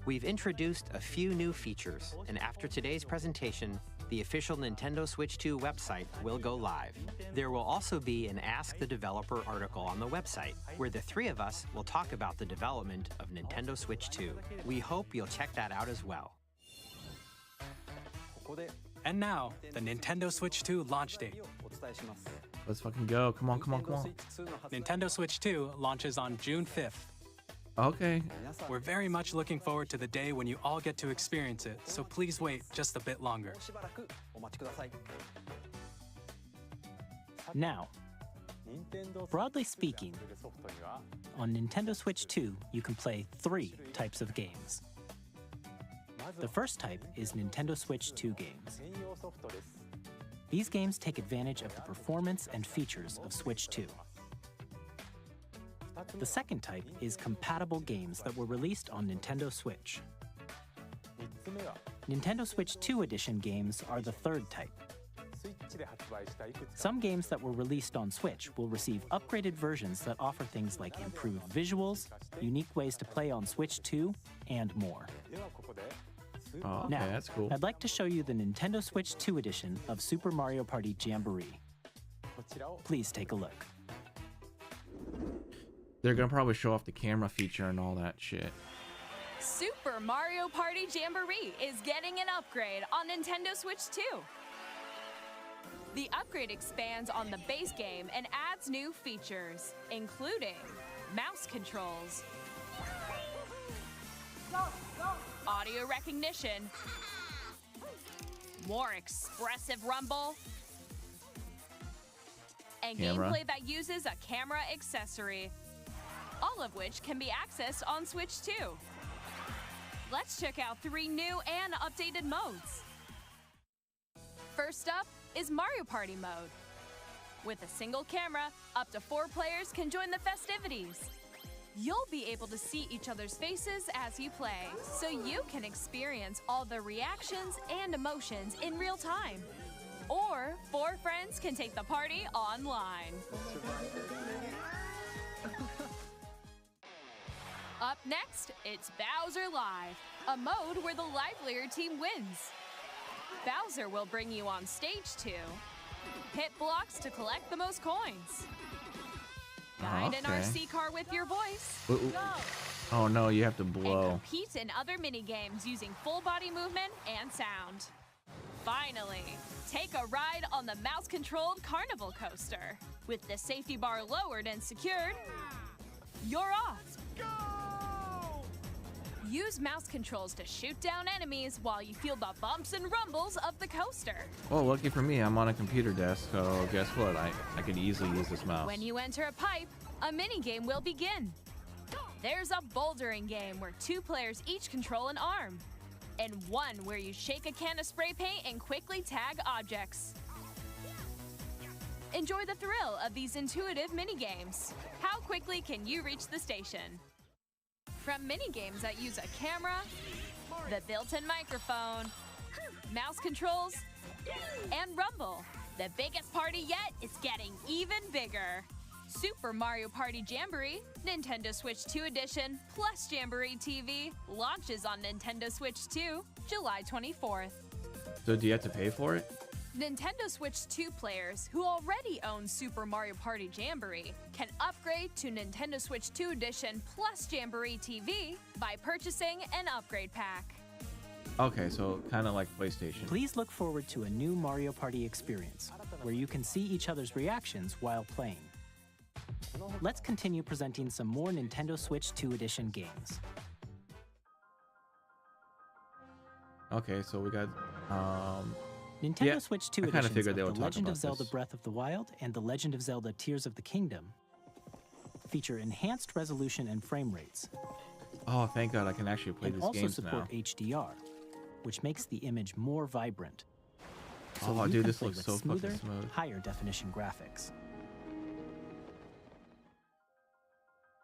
We've introduced a few new features, and after today's presentation, the official Nintendo Switch 2 website will go live. There will also be an Ask the Developer article on the website, where the three of us will talk about the development of Nintendo Switch 2. We hope you'll check that out as well. And now, the Nintendo Switch 2 launch date. Let's fucking go. Come on, come on, come on. Nintendo Switch 2 launches on June 5th. Okay. We're very much looking forward to the day when you all get to experience it, so please wait just a bit longer. Now, broadly speaking, on Nintendo Switch 2, you can play 3 types of games. The first type is Nintendo Switch 2 games. These games take advantage of the performance and features of Switch 2. The second type is compatible games that were released on Nintendo Switch. Nintendo Switch 2 Edition games are the third type. Some games that were released on Switch will receive upgraded versions that offer things like improved visuals, unique ways to play on Switch 2, and more. Oh, okay, Now, that's cool. I'd like to show you the Nintendo Switch 2 Edition of Super Mario Party Jamboree. Please take a look. They're gonna probably show off the camera feature and all that shit. Super Mario Party Jamboree is getting an upgrade on Nintendo Switch 2. The upgrade expands on the base game and adds new features, including mouse controls, audio recognition, more expressive rumble, and Camera. gameplay that uses a camera accessory, all of which can be accessed on Switch 2. Let's check out 3 new and updated modes. First up is Mario Party mode. With a single camera, up to 4 players can join the festivities. You'll be able to see each other's faces as you play, so you can experience all the reactions and emotions in real time. Or 4 friends can take the party online. Up next, it's Bowser Live, a mode where the livelier team wins. Bowser will bring you on stage 2. Hit blocks to collect the most coins. Guide an Okay. RC car with your voice. Ooh, ooh. Go! Oh no, you have to And blow. compete in other mini-games using full body movement and sound. Finally, take a ride on the mouse-controlled carnival coaster. With the safety bar lowered and secured, you're off. Use mouse controls to shoot down enemies while you feel the bumps and rumbles of the coaster. Well, lucky for me, I'm on a computer desk, so guess what? I could easily use this mouse. When you enter a pipe, a mini-game will begin. There's a bouldering game where 2 players each control an arm, and one where you shake a can of spray paint and quickly tag objects. Enjoy the thrill of these intuitive mini-games. How quickly can you reach the station? From mini-games that use a camera, the built-in microphone, mouse controls, and rumble, the biggest party yet is getting even bigger. Super Mario Party Jamboree, Nintendo Switch 2 Edition, plus Jamboree TV launches on Nintendo Switch 2, July 24th. So do you have to pay for it? Nintendo Switch 2 players who already own Super Mario Party Jamboree can upgrade to Nintendo Switch 2 Edition plus Jamboree TV by purchasing an upgrade pack. Okay, so kind of like PlayStation. Please look forward to a new Mario Party experience, where you can see each other's reactions while playing. Let's continue presenting some more Nintendo Switch 2 Edition games. Okay, so we got Nintendo yeah, Switch 2 I kinda editions figured of they The would talk Legend of about Zelda this. Breath of the Wild and The Legend of Zelda Tears of the Kingdom feature enhanced resolution and frame rates, Oh, thank God I can actually play and these also games support now. HDR, which makes the image more vibrant. So Oh, you dude, can this play looks with so fucking smoother, smooth. higher definition graphics.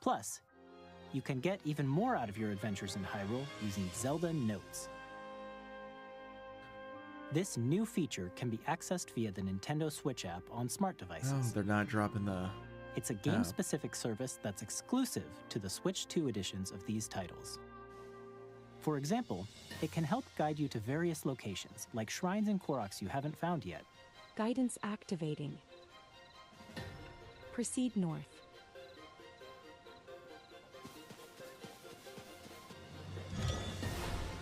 Plus, you can get even more out of your adventures in Hyrule using Zelda Notes. This new feature can be accessed via the Nintendo Switch app on smart No, devices. they're not dropping the... It's a game-specific service that's exclusive to the Switch 2 editions of these titles. For example, it can help guide you to various locations, like shrines and Koroks you haven't found yet. Guidance activating. Proceed north.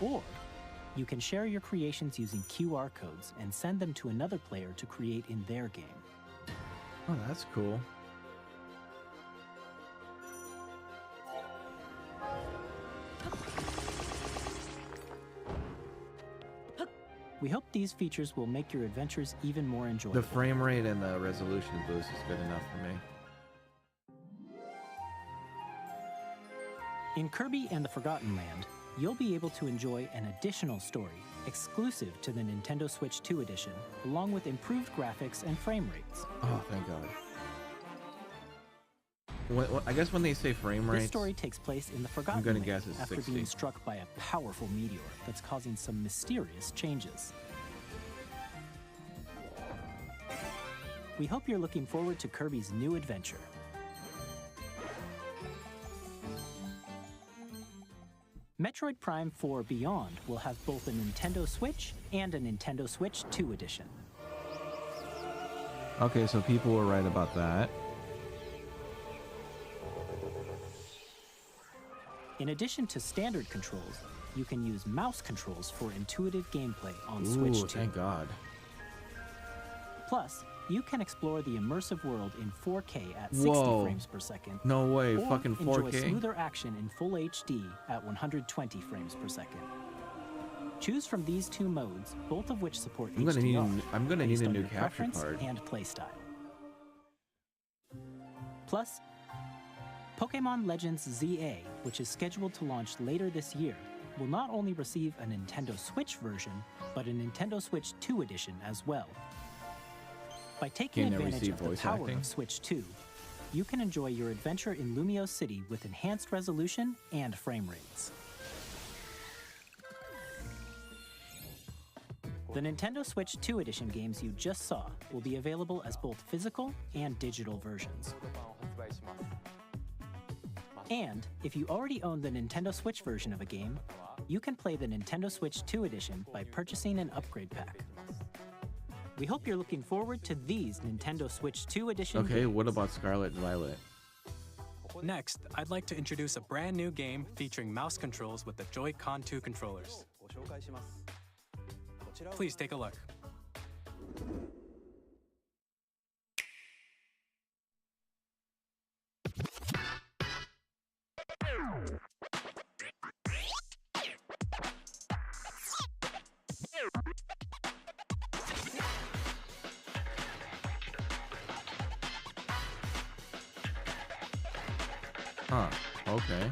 Or you can share your creations using QR codes and send them to another player to create in their game. Oh, that's cool. We hope these features will make your adventures even more enjoyable. The frame rate and the resolution boost is good enough for me. In Kirby and the Forgotten Land, you'll be able to enjoy an additional story exclusive to the Nintendo Switch 2 edition, along with improved graphics and frame rates. Oh, thank God. I guess when they say frame rates, This story takes place in the Forgotten I'm gonna Land guess it's after 60. being struck by a powerful meteor that's causing some mysterious changes. We hope you're looking forward to Kirby's new adventure. Metroid Prime 4 Beyond will have both a Nintendo Switch and a Nintendo Switch 2 edition. Okay, so people were right about that. In addition to standard controls, you can use mouse controls for intuitive gameplay on Switch 2. Thank God. Plus, you can explore the immersive world in 4K at 60 Whoa. frames per second. No way, or fucking 4K? enjoy smoother action in full HD at 120 frames per second. Choose from these two modes, both of which support I'm gonna HDR. need based a on new your capture preference card. and playstyle. Plus, Pokemon Legends ZA, which is scheduled to launch later this year, will not only receive a Nintendo Switch version, but a Nintendo Switch 2 edition as well. By taking Game that advantage received of the voice power acting? of Switch 2, you can enjoy your adventure in Lumio City with enhanced resolution and frame rates. The Nintendo Switch 2 edition games you just saw will be available as both physical and digital versions. And if you already own the Nintendo Switch version of a game, you can play the Nintendo Switch 2 edition by purchasing an upgrade pack. We hope you're looking forward to these Nintendo Switch 2 edition Okay, games. what about Scarlet and Violet? Next, I'd like to introduce a brand new game featuring mouse controls with the Joy-Con 2 controllers. Please take a look. Huh, okay.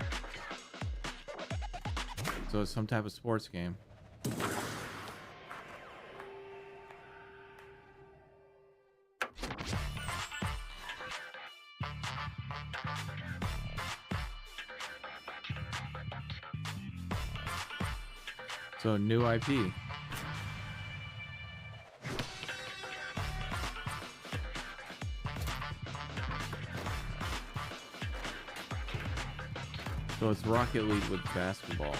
So it's some type of sports game. So new IP. So it's Rocket League with basketball.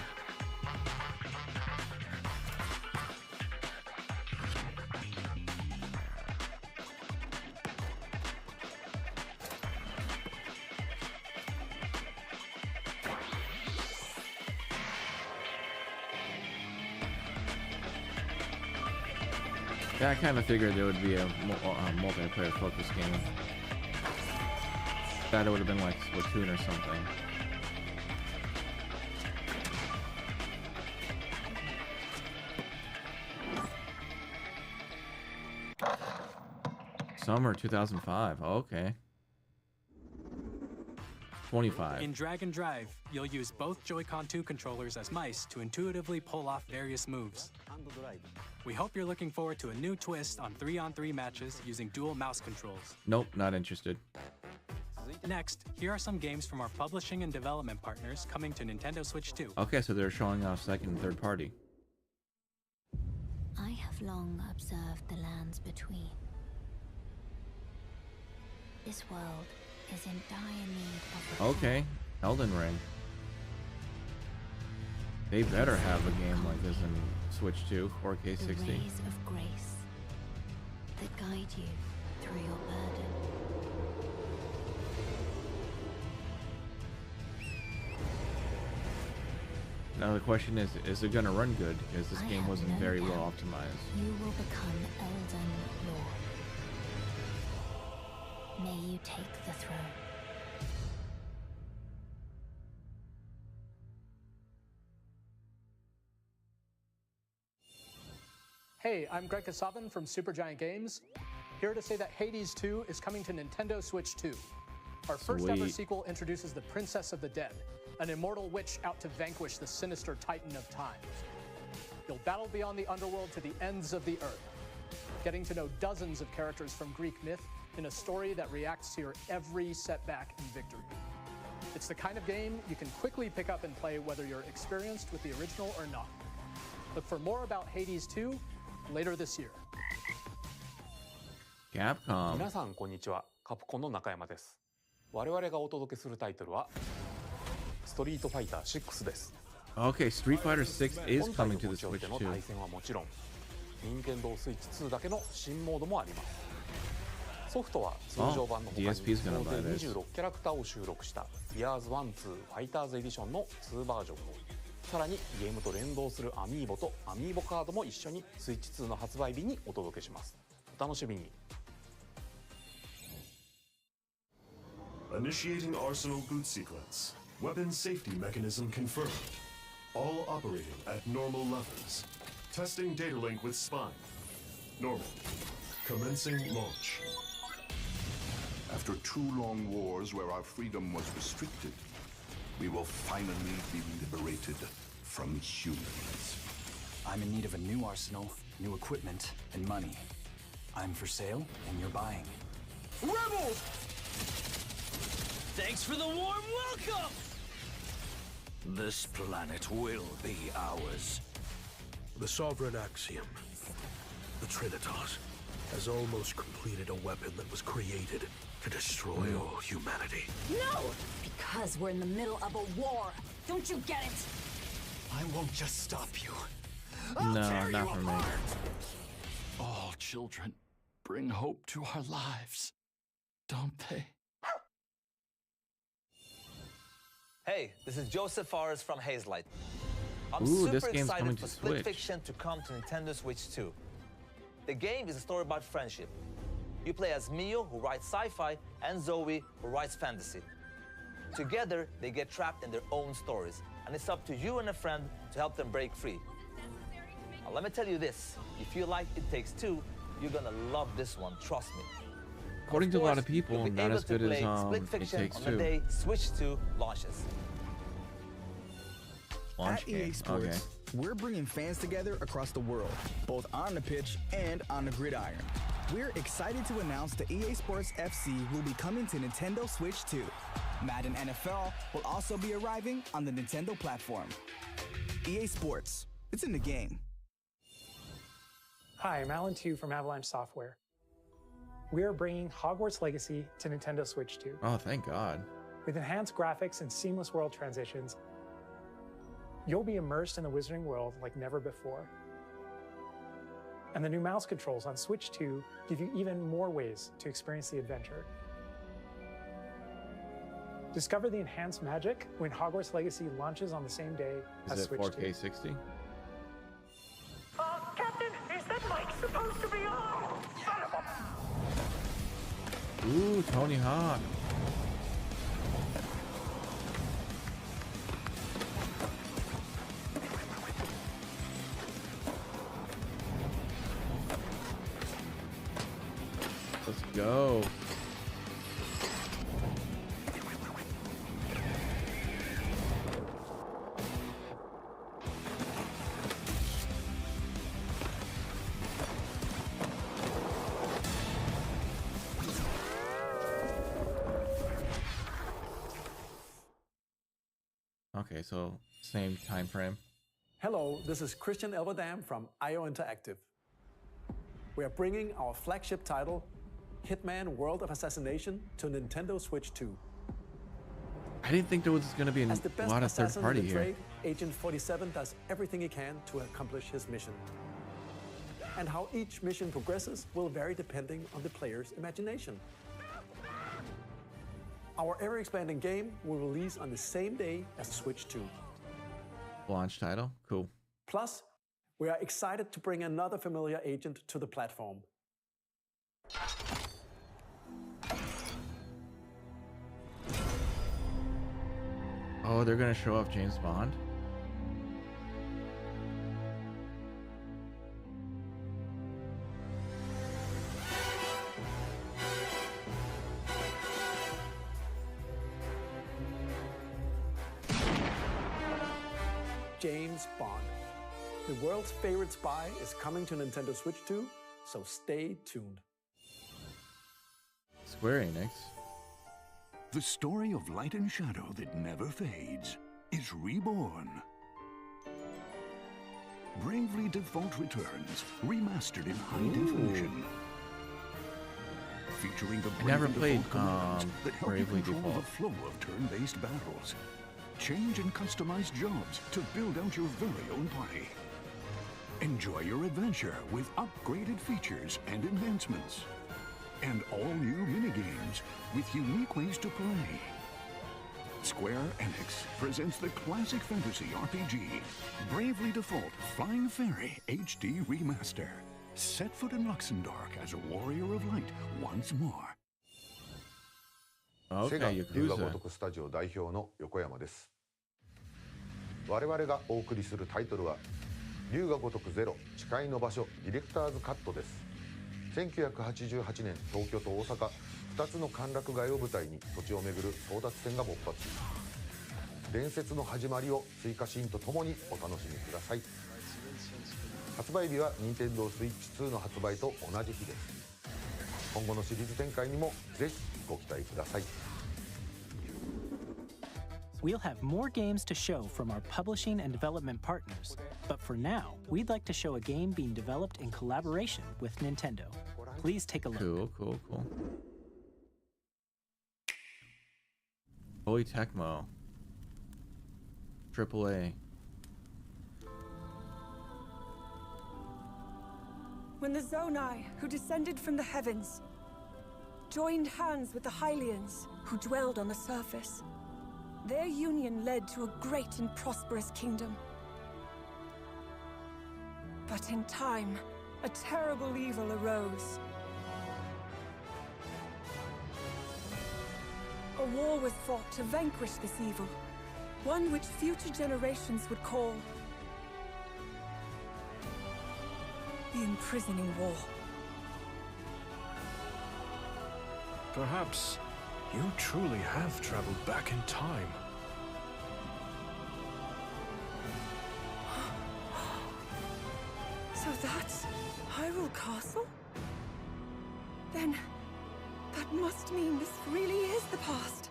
Yeah, I kind of figured there would be a multiplayer focused game. Thought it would have been like Splatoon or something. Summer 2005. Oh, okay. 25. In Drag and Drive, you'll use both Joy-Con 2 controllers as mice to intuitively pull off various moves. We hope you're looking forward to a new twist on 3-on-3 matches using dual mouse controls. Nope, not interested. Next, here are some games from our publishing and development partners coming to Nintendo Switch 2. Okay, so they're showing off second and third party. I have long observed the lands between. This world is in dire need of repair. Okay, Elden Ring. They better have a game like this in Switch 2, 4K 60. The rays of grace that guide you through your burden. Now the question is it gonna run good? Because this game wasn't very well optimized. You will become Elden Lord. May you take the throne. Hey, I'm Greg Kasavin from Supergiant Games, here to say that Hades 2 is coming to Nintendo Switch 2. Our first ever sequel introduces the Princess of the Dead, an immortal witch out to vanquish the sinister Titan of Time. You'll battle beyond the underworld to the ends of the earth, getting to know dozens of characters from Greek myth in a story that reacts to your every setback and victory. It's the kind of game you can quickly pick up and play whether you're experienced with the original or not. Look for more about Hades 2 later this year. Capcom. 皆さんこんにちは。カプコンの中山です。我々がお届けするタイトルはストリートファイター6です。Okay, Street Fighter 6 is coming to the Switch の対戦はもちろん、任天堂スイッチ2だけの新モードもあります。ソフトは通常版の他に総勢26キャラクターを収録したイヤーズ1、2ファイターズエディションの2バージョンを、さらにゲームと連動するアミーボとアミーボカードも一緒にスイッチ2の発売日にお届けします。お楽しみに。Initiating Arsenal boot sequence. Weapon safety mechanism confirmed. All operating at normal levels. Testing data link with spine. Normal. Commencing launch. After 2 long wars where our freedom was restricted, we will finally be liberated from humans. I'm in need of a new arsenal, new equipment, and money. I'm for sale, and you're buying. Rebels! Thanks for the warm welcome! This planet will be ours. The Sovereign Axiom, the Trinitas, has almost completed a weapon that was created to destroy all humanity. No! Because we're in the middle of a war. Don't you get it? I won't just stop you. No, not for me. All children bring hope to our lives, don't they? Hey, this is Joseph Fares from Hazelight. I'm Ooh, super this game's excited coming for to Split Switch. Fiction to come to Nintendo Switch 2. The game is a story about friendship. You play as Mio, who writes sci-fi, and Zoe, who writes fantasy. Together, they get trapped in their own stories, and it's up to you and a friend to help them break free. Now, let me tell you this. If you like It Takes Two, you're gonna love this one, trust me. According to a lot of people, You'll be not able as to good as play Split It Fiction Takes on the Two. day Switch 2 launches. Launch At EA game. Sports, Okay. we're bringing fans together across the world, both on the pitch and on the gridiron. We're excited to announce that EA Sports FC will be coming to Nintendo Switch 2. Madden NFL will also be arriving on the Nintendo platform. EA Sports, it's in the game. Hi, I'm Alan Tu from Avalanche Software. We are bringing Hogwarts Legacy to Nintendo Switch 2. Oh, thank God. With enhanced graphics and seamless world transitions, you'll be immersed in the Wizarding world like never before. And the new mouse controls on Switch 2 give you even more ways to experience the adventure. Discover the enhanced magic when Hogwarts Legacy launches on the same day as Is it Switch 4K 2. 60? Captain, is that mic supposed to be on? Son of a... Ooh, Tony Hawk. Let's go. Okay, so same time frame. Hello, this is Christian Elverdam from IO Interactive. We are bringing our flagship title, Hitman World of Assassination, to Nintendo Switch 2. I didn't think there was going to be a As the best lot of third assassin party in the here. trade, Agent 47 does everything he can to accomplish his mission. And how each mission progresses will vary depending on the player's imagination. Our ever-expanding game will release on the same day as Switch 2. Launch title? Cool. Plus, we are excited to bring another familiar agent to the platform. Oh, they're going to show off James Bond? James Bond. The world's favorite spy is coming to Nintendo Switch 2, so stay tuned. Square Enix. The story of light and shadow that never fades is reborn. Bravely Default returns, remastered in high definition. Featuring the I never Bravely played Default commands that help Bravely you control Default. the flow of turn-based battles. Change and customize jobs to build out your very own party. Enjoy your adventure with upgraded features and enhancements. And all new minigames with unique ways to play. Square Enix presents the classic fantasy RPG, Bravely Default Flying Fairy HD Remaster. Set foot in Luxembourg as a warrior of light once more. セガ龍が如くスタジオ代表の横山です。我々がお送りするタイトルは龍が如くゼロ誓いの場所ディレクターズカットです。1988年東京と大阪2つの歓楽街を舞台に土地を巡る争奪戦が勃発。伝説の始まりを追加シーンとともにお楽しみください。発売日は Nintendo Switch 2の発売と同じ日です。今後のシリーズ展開にもぜひご期待ください。We'll have more games to show from our publishing and development partners, but for now, we'd like to show a game being developed in collaboration with Nintendo. Please take a look. Cool. Holy Tecmo. AAA. When the Zonai, who descended from the heavens, joined hands with the Hylians, who dwelled on the surface, their union led to a great and prosperous kingdom. But in time, a terrible evil arose. A war was fought to vanquish this evil, one which future generations would call the Imprisoning War. Perhaps you truly have traveled back in time. So that's Hyrule Castle? Then that must mean this really is the past.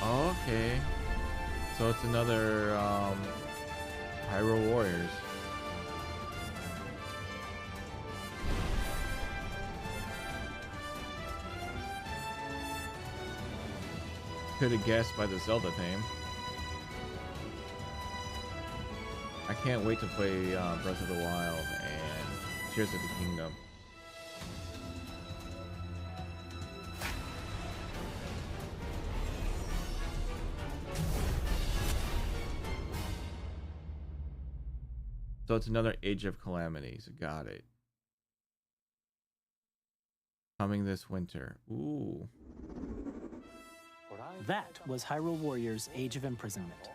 Okay. So it's another Hyrule Warriors. Could have guessed by the Zelda theme. I can't wait to play Breath of the Wild and Tears of the Kingdom. So it's another Age of Calamities. Got it. Coming this winter. Ooh. That was Hyrule Warriors Age of Imprisonment.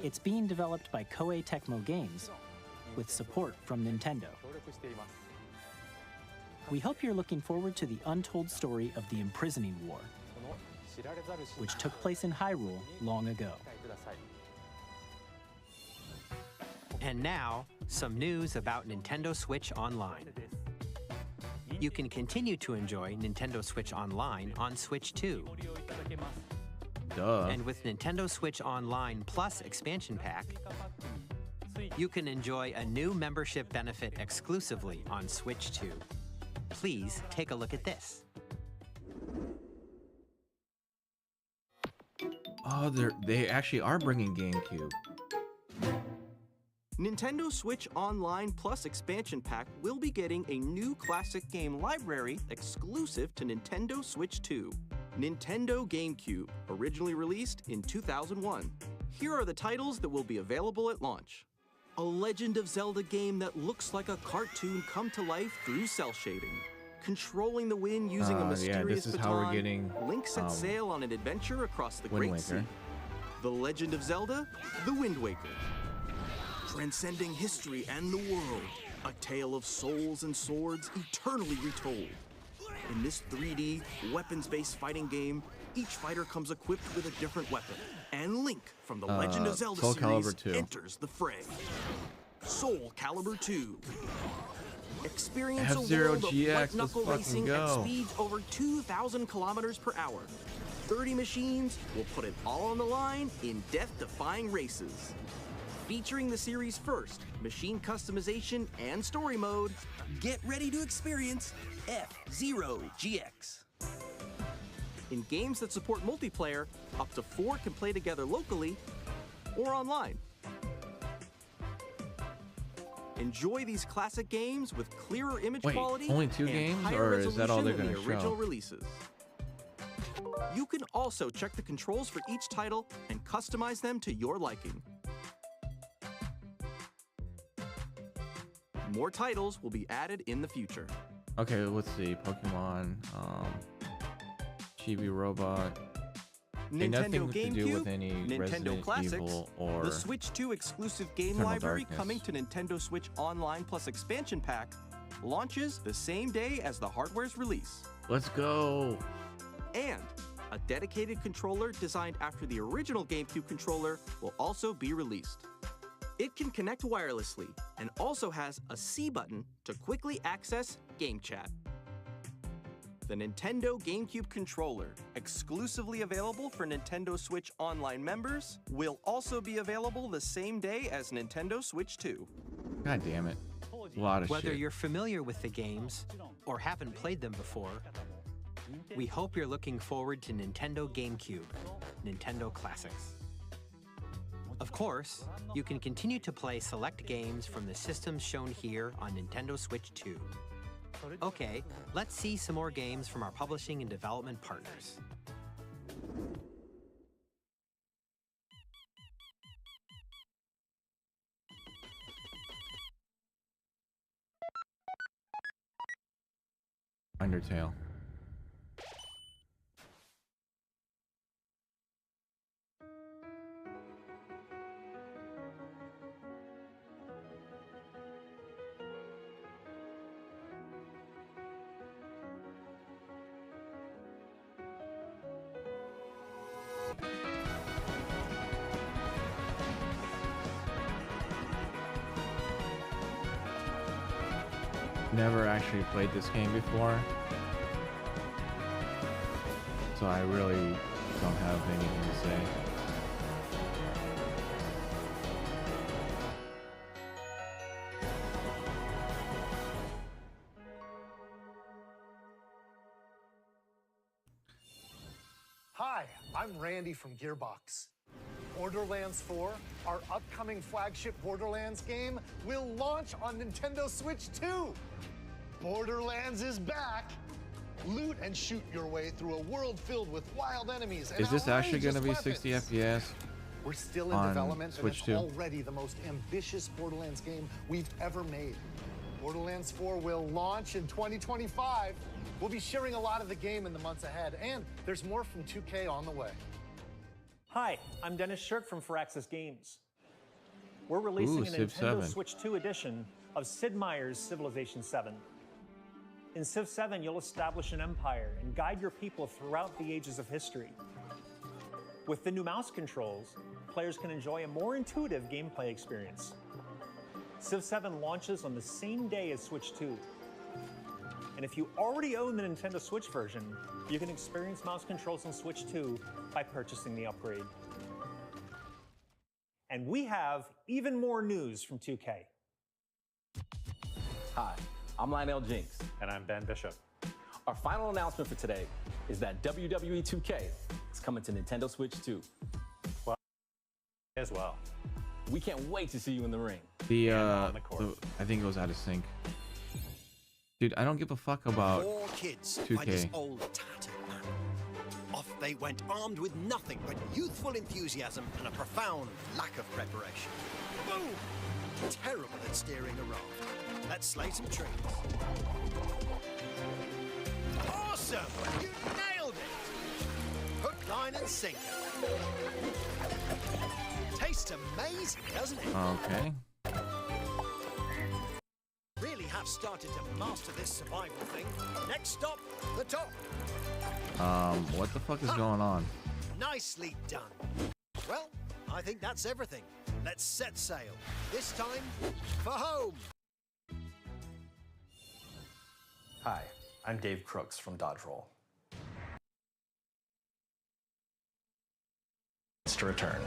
It's being developed by Koei Tecmo Games with support from Nintendo. We hope you're looking forward to the untold story of the Imprisoning War, which took place in Hyrule long ago. And now, some news about Nintendo Switch Online. You can continue to enjoy Nintendo Switch Online on Switch 2. Duh. And with Nintendo Switch Online Plus expansion pack, you can enjoy a new membership benefit exclusively on Switch 2. Please take a look at this. Oh, they actually are bringing GameCube. Nintendo Switch Online Plus expansion pack will be getting a new classic game library exclusive to Nintendo Switch 2. Nintendo GameCube, originally released in 2001. Here are the titles that will be available at launch. A Legend of Zelda game that looks like a cartoon come to life through cell shading. Controlling the wind using a mysterious this is baton, how we're getting, Link sets sail on an adventure across the Great Sea. The Legend of Zelda, The Wind Waker. Transcending history and the world, a tale of souls and swords eternally retold. In this 3D, weapons-based fighting game, each fighter comes equipped with a different weapon, and Link from the Legend of Zelda Soul series Calibur 2. enters the fray. Soul Calibur 2. Experience F-Zero a world GX, of let's white-knuckle fucking racing go. at speeds over 2,000 kilometers per hour. 30 machines will put it all on the line in death-defying races. Featuring the series' first machine customization and story mode, get ready to experience F-Zero GX. In games that support multiplayer, up to 4 can play together locally or online. Enjoy these classic games with clearer image quality only 2 and games, higher or is that all they're resolution going than to the original show? releases. You can also check the controls for each title and customize them to your liking. More titles will be added in the future. Okay, let's see. Pokemon, Chibi Robot. Okay, Nintendo nothing to do with GameCube, any Nintendo Resident Classics, Evil or the Switch 2 exclusive game Eternal library Darkness. coming to Nintendo Switch Online Plus expansion pack launches the same day as the hardware's release. Let's go. And a dedicated controller designed after the original GameCube controller will also be released. It can connect wirelessly and also has a C button to quickly access Game Chat. The Nintendo GameCube controller, exclusively available for Nintendo Switch Online members, will also be available the same day as Nintendo Switch 2. God damn it. A lot of Whether shit. you're familiar with the games or haven't played them before, we hope you're looking forward to Nintendo GameCube, Nintendo Classics. Of course, you can continue to play select games from the systems shown here on Nintendo Switch 2. Okay, let's see some more games from our publishing and development partners. Undertale. Never actually played this game before, so I really don't have anything to say. Hi, I'm Randy from Gearbox. Borderlands 4, our upcoming flagship Borderlands game, will launch on Nintendo Switch 2. Borderlands is back. Loot and shoot your way through a world filled with wild enemies and Is this actually going to be outrageous 60 weapons. FPS? We're still in on development, and Switch it's 2? already the most ambitious Borderlands game we've ever made. Borderlands 4 will launch in 2025. We'll be sharing a lot of the game in the months ahead, and there's more from 2K on the way. Hi, I'm Dennis Shirk from Firaxis Games. We're releasing a Civ Nintendo 7. Switch 2 edition of Sid Meier's Civilization 7. In Civ 7, you'll establish an empire and guide your people throughout the ages of history. With the new mouse controls, players can enjoy a more intuitive gameplay experience. Civ 7 launches on the same day as Switch 2. And if you already own the Nintendo Switch version, you can experience mouse controls on Switch 2 by purchasing the upgrade. And we have even more news from 2K. Hi, I'm Lionel Jinks. And I'm Ben Bishop. Our final announcement for today is that WWE 2K It's coming to Nintendo Switch 2. Well, as well. We can't wait to see you in the ring. I think it was out of sync. Dude, I don't give a fuck about 4 kids by this 2K. old tattered man. Off they went armed with nothing but youthful enthusiasm and a profound lack of preparation. Boom! Terrible at steering a raft. Let's slay some trees. Awesome! You nailed it! Hook, line and sinker. Tastes amazing, doesn't it? Okay. Really have started to master this survival thing. Next stop, the top. What the fuck is going on? Nicely done. Well, I think that's everything. Let's set sail. This time, for home. Hi, I'm Dave Crooks from Dodge Roll. It's to return.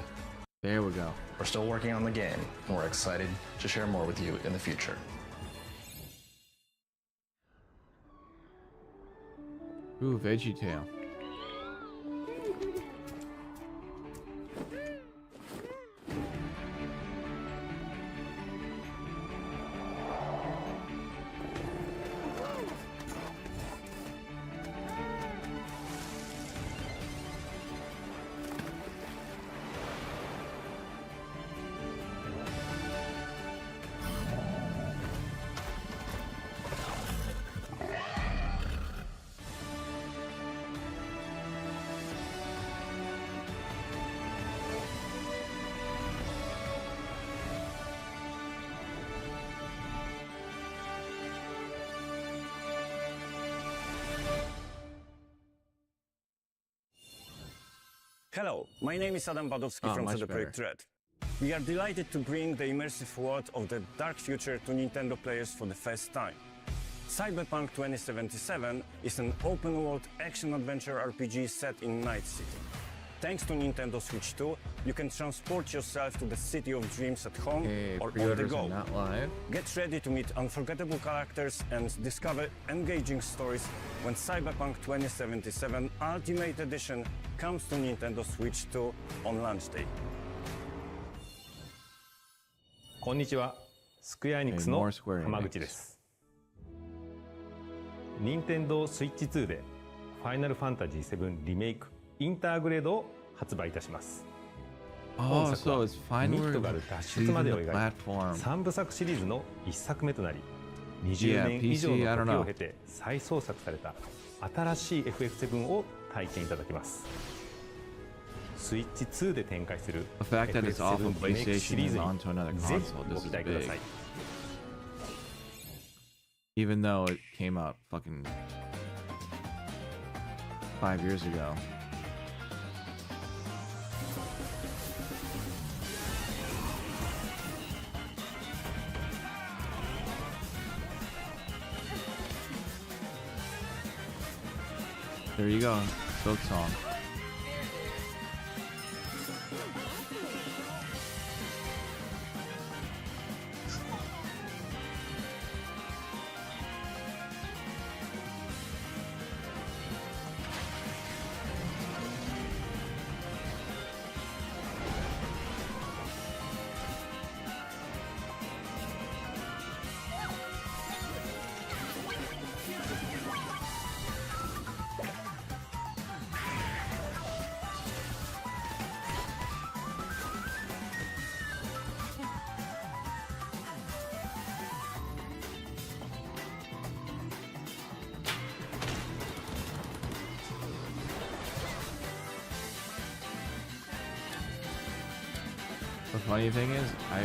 There we go. We're still working on the game, and we're excited to share more with you in the future. Ooh, Veggie Tail. Hello, my name is Adam Badowski from much CD better. Projekt Red. We are delighted to bring the immersive world of the dark future to Nintendo players for the first time. Cyberpunk 2077 is an open-world action-adventure RPG set in Night City. Thanks to Nintendo Switch 2, you can transport yourself to the city of dreams at home or on the pre-orders go. are not live. Get ready to meet unforgettable characters and discover engaging stories when Cyberpunk 2077 Ultimate Edition comes to Nintendo Switch 2 on launch day. こんにちは。スクエアエニックスの浜口です。任天堂スイッチ2でファイナルファンタジー7リメイクインターグレードを発売いたします。本作はミッドガル脱出までを描いた3部作シリーズの1作目となり、20年以上の時を経て再創作された新しい FF7 を体験いただけます。スイッチ2で展開する FF7 リメイクシリーズにぜひご期待ください。Even though it came out fucking 5 years ago. There you go, folk song. The funny thing is, I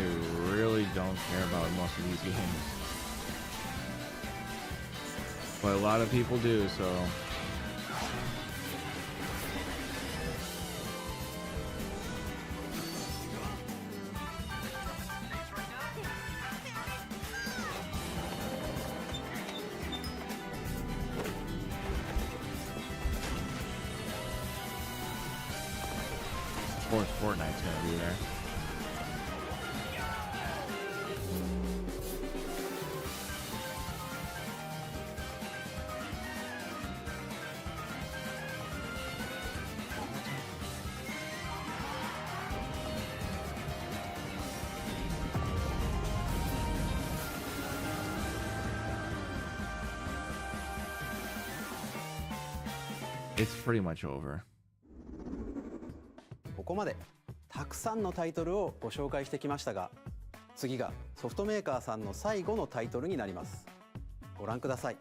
really don't care about most of these games. But a lot of people do, so... Of course, Fortnite's gonna be there. it's pretty much over. ここまでたくさんのタイトルをご紹介してきましたが、次がソフトメーカーさんの最後のタイトルになります。ご覧ください。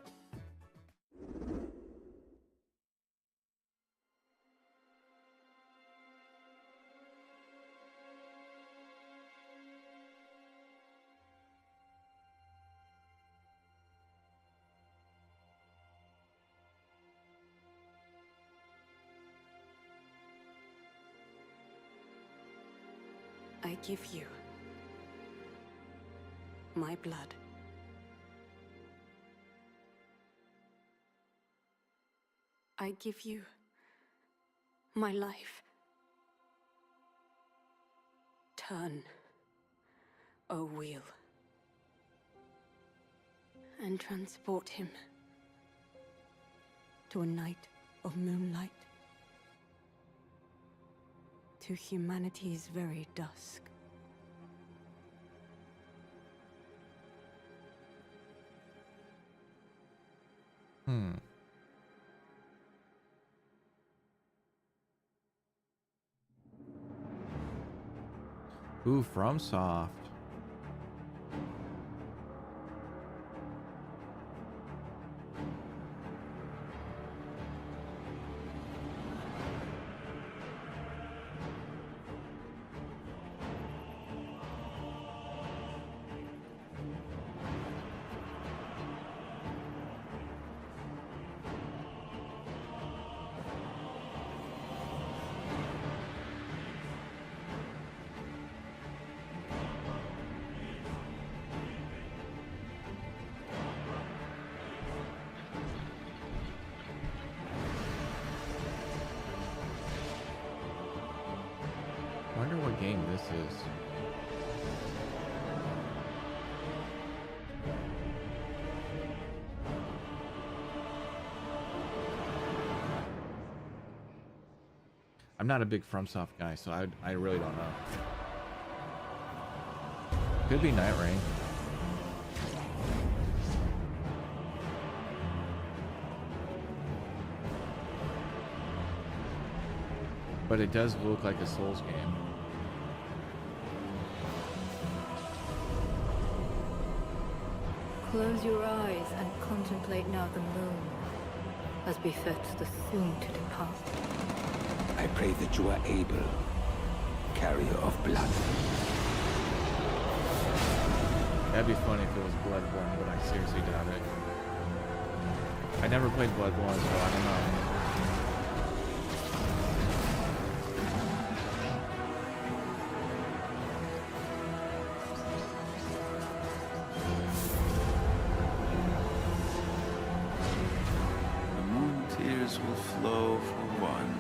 I give you my blood. I give you my life. Turn, O wheel, and transport him to a night of moonlight, to humanity's very dusk. Ooh, FromSoft. Wonder what game this is. I'm not a big FromSoft guy, so I really don't know. Could be Night Rain. But it does look like a Souls game. Close your eyes and contemplate now the moon, as befits the soon to depart. I pray that you are able, carrier of blood. That'd be funny if it was Bloodborne, but I seriously doubt it. I never played Bloodborne, so I don't know. Will flow for one,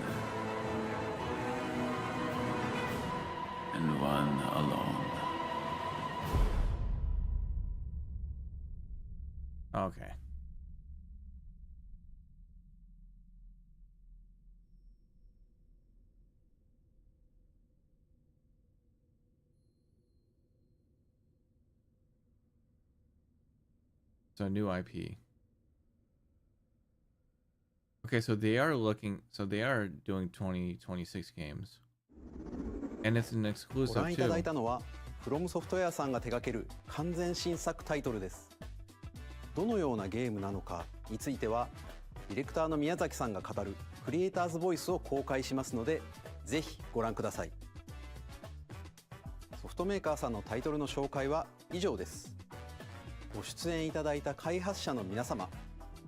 and one alone. Okay. So new IP. Okay, so they are doing 2026 games. And it's an ご exclusive 覧いただい too. たのは From Software さんが手掛ける完全新作タイトルです。どのようなゲームなのかについてはディレクターの宮崎さんが語るクリエイターズボイスを公開しますので、ぜひご覧ください。ソフトメーカーさんのタイトルの紹介は以上です。ご出演いただいた開発者の皆様、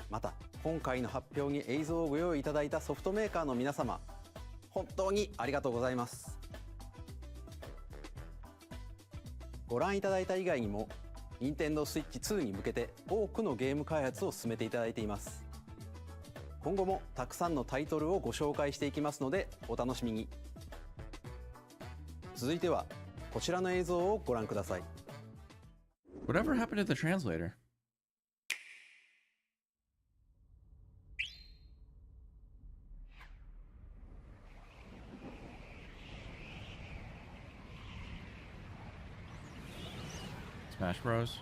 また今回の発表に映像をご用意いただいたソフトメーカーの皆様、本当にありがとうございます。ご覧いただいた以外にも Nintendo Switch 2に向けて多くのゲーム開発を進めていただいています。今後もたくさんのタイトルをご紹介していきますのでお楽しみに。続いてはこちらの映像をご覧ください。 Whatever happened to the translator? Smash Bros.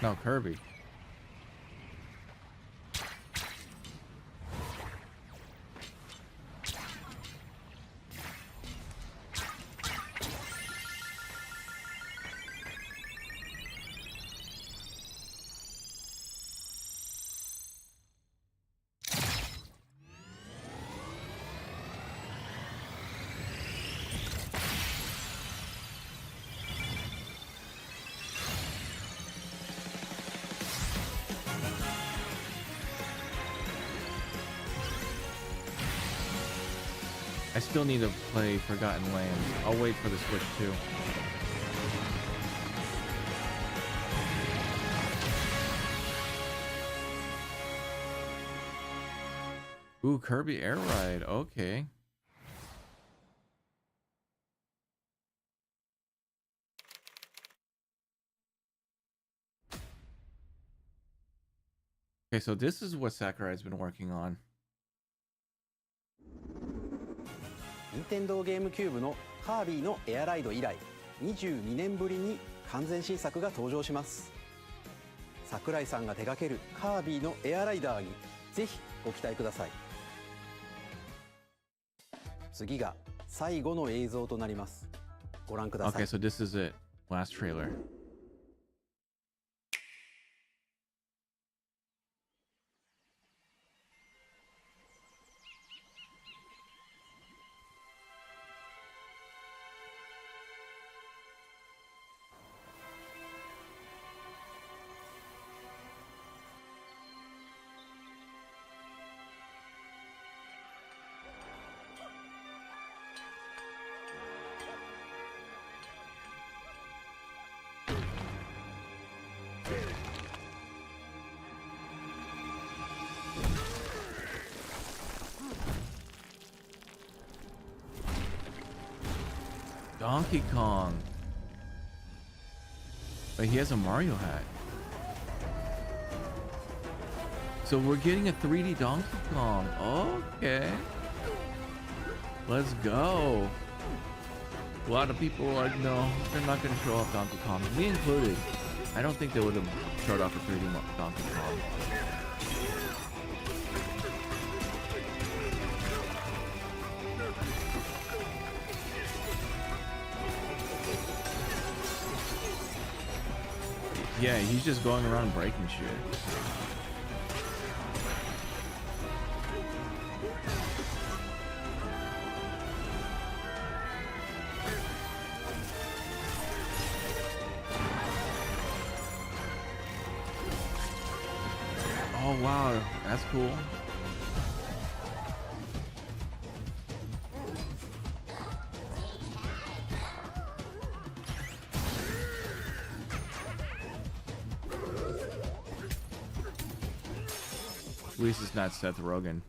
No, Kirby. I still need to play Forgotten Lands. I'll wait for the Switch too. Ooh, Kirby Air Ride. Okay. Okay, so this is what Sakurai's been working on. 任天堂ゲームキューブのカービィのエアライド以来22年ぶりに完全新作が登場します。桜井さんが手掛けるカービィのエアライダーにぜひご期待ください。次が最後の映像となります。ご覧ください。 Okay, so this is it. Last trailer. Donkey Kong. But he has a Mario hat. So we're getting a 3D Donkey Kong. Okay. Let's go. A lot of people are like, no, they're not going to show off Donkey Kong. Me included. I don't think they would have showed off a 3D Donkey Kong. Yeah, he's just going around breaking shit. Oh wow, that's cool. At least it's not Seth Rogen.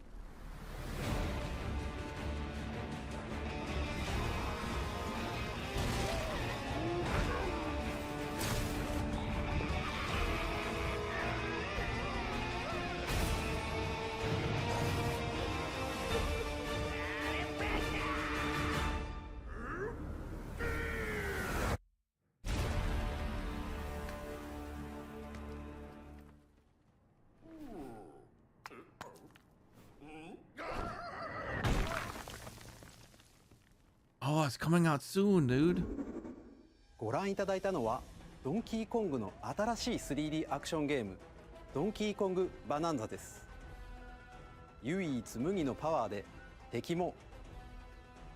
Oh, it's coming out soon, dude. ご覧いただいたのはドンキーコングの新しい 3D アクションゲームドンキーコングバナンザです。唯一無二のパワーで敵も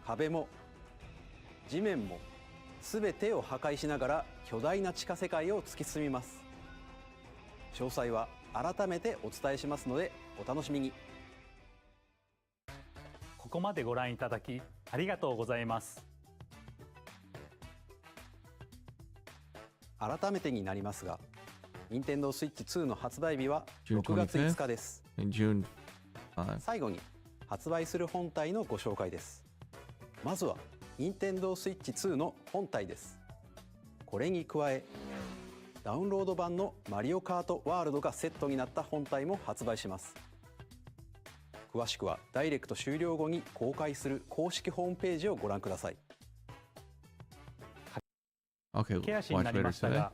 壁も地面も全てを破壊しながら巨大な地下世界を突き進みます。詳細は改めてお伝えしますのでお楽しみに。ここまでご覧いただきありがとうございます。改めてになりますが、任天堂 Switch 2の発売日は6月5日です。最後に発売する本体のご紹介です。まずは任天堂 Switch 2の本体です。これに加え、ダウンロード版のマリオカートワールドがセットになった本体も発売します。詳しくはダイレクト終了後に公開する公式ホームページをご覧ください。Okay, 駆け足になりましたが、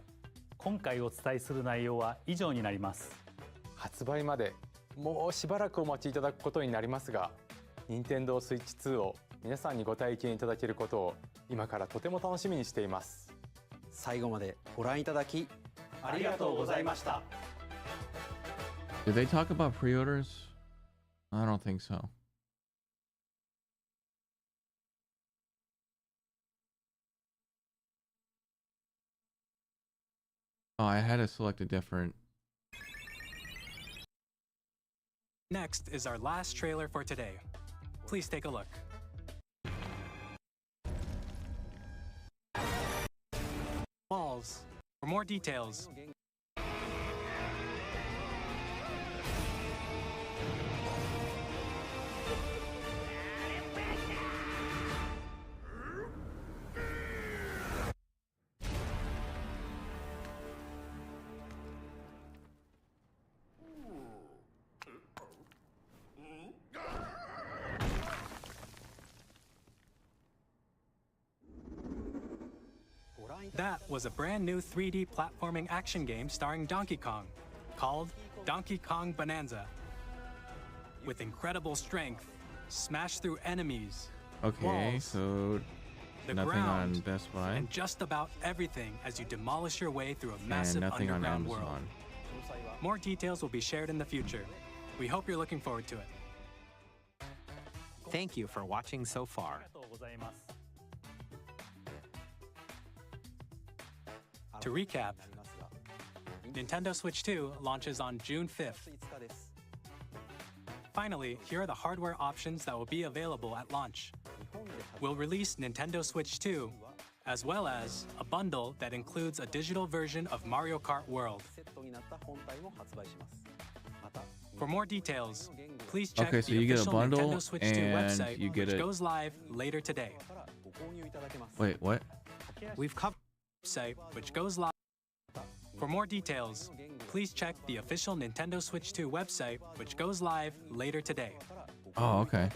今回お伝えする内容は以上になります。発売までもうしばらくお待ちいただくことになりますが、任天堂スイッチ2を皆さんにご体験いただけることを今からとても楽しみにしています。最後までご覧いただきありがとうございました。Did they talk about pre-orders? I don't think so. Oh, I had to select a different. Next is our last trailer for today. Please take a look. Walls. For more details. That was a brand new 3D platforming action game starring Donkey Kong, called Donkey Kong Bonanza. With incredible strength, smash through enemies, Okay, walls, so the nothing ground, on Best Buy and just about everything as you demolish your way through a and massive nothing on underground Amazon. world. More details will be shared in the future. We hope you're looking forward to it. Thank you for watching so far. To recap, Nintendo Switch 2 launches on June 5th. Finally, here are the hardware options that will be available at launch. We'll release Nintendo Switch 2, as well as a bundle that includes a digital version of Mario Kart World. For more details, please check Okay, so the you get a official bundle Nintendo Switch 2 and website, you get which it. goes live later today. Wait, what? We've covered the website, which goes live. For more details, please check the official Nintendo Switch 2 website, which goes live later today. Oh, okay.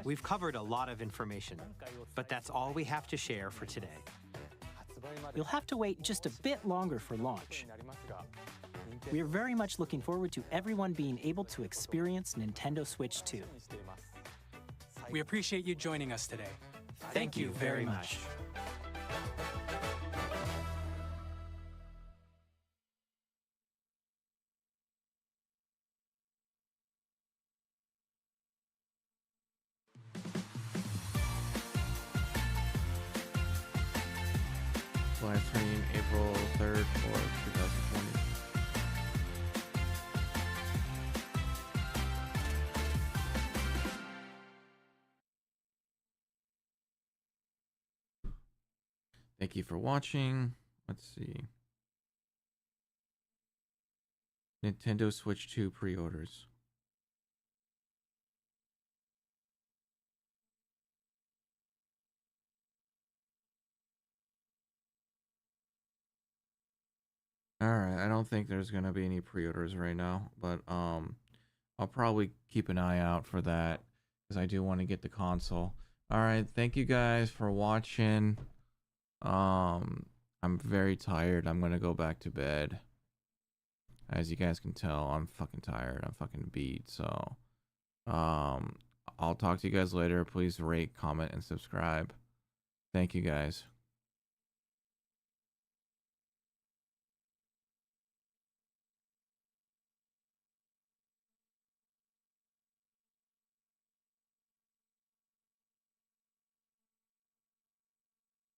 We've covered a lot of information, but that's all we have to share for today. You'll have to wait just a bit longer for launch. We are very much looking forward to everyone being able to experience Nintendo Switch 2. We appreciate you joining us today. Thank you very much. Live stream April 3rd, 4th, 2020. Thank you for watching. Let's see. Nintendo Switch 2 pre-orders. Alright, I don't think there's gonna be any pre-orders right now, but I'll probably keep an eye out for that because I do want to get the console. Alright, thank you guys for watching. I'm very tired. I'm gonna go back to bed. As you guys can tell, I'm fucking tired. I'm fucking beat. So I'll talk to you guys later. Please rate, comment, and subscribe. Thank you guys.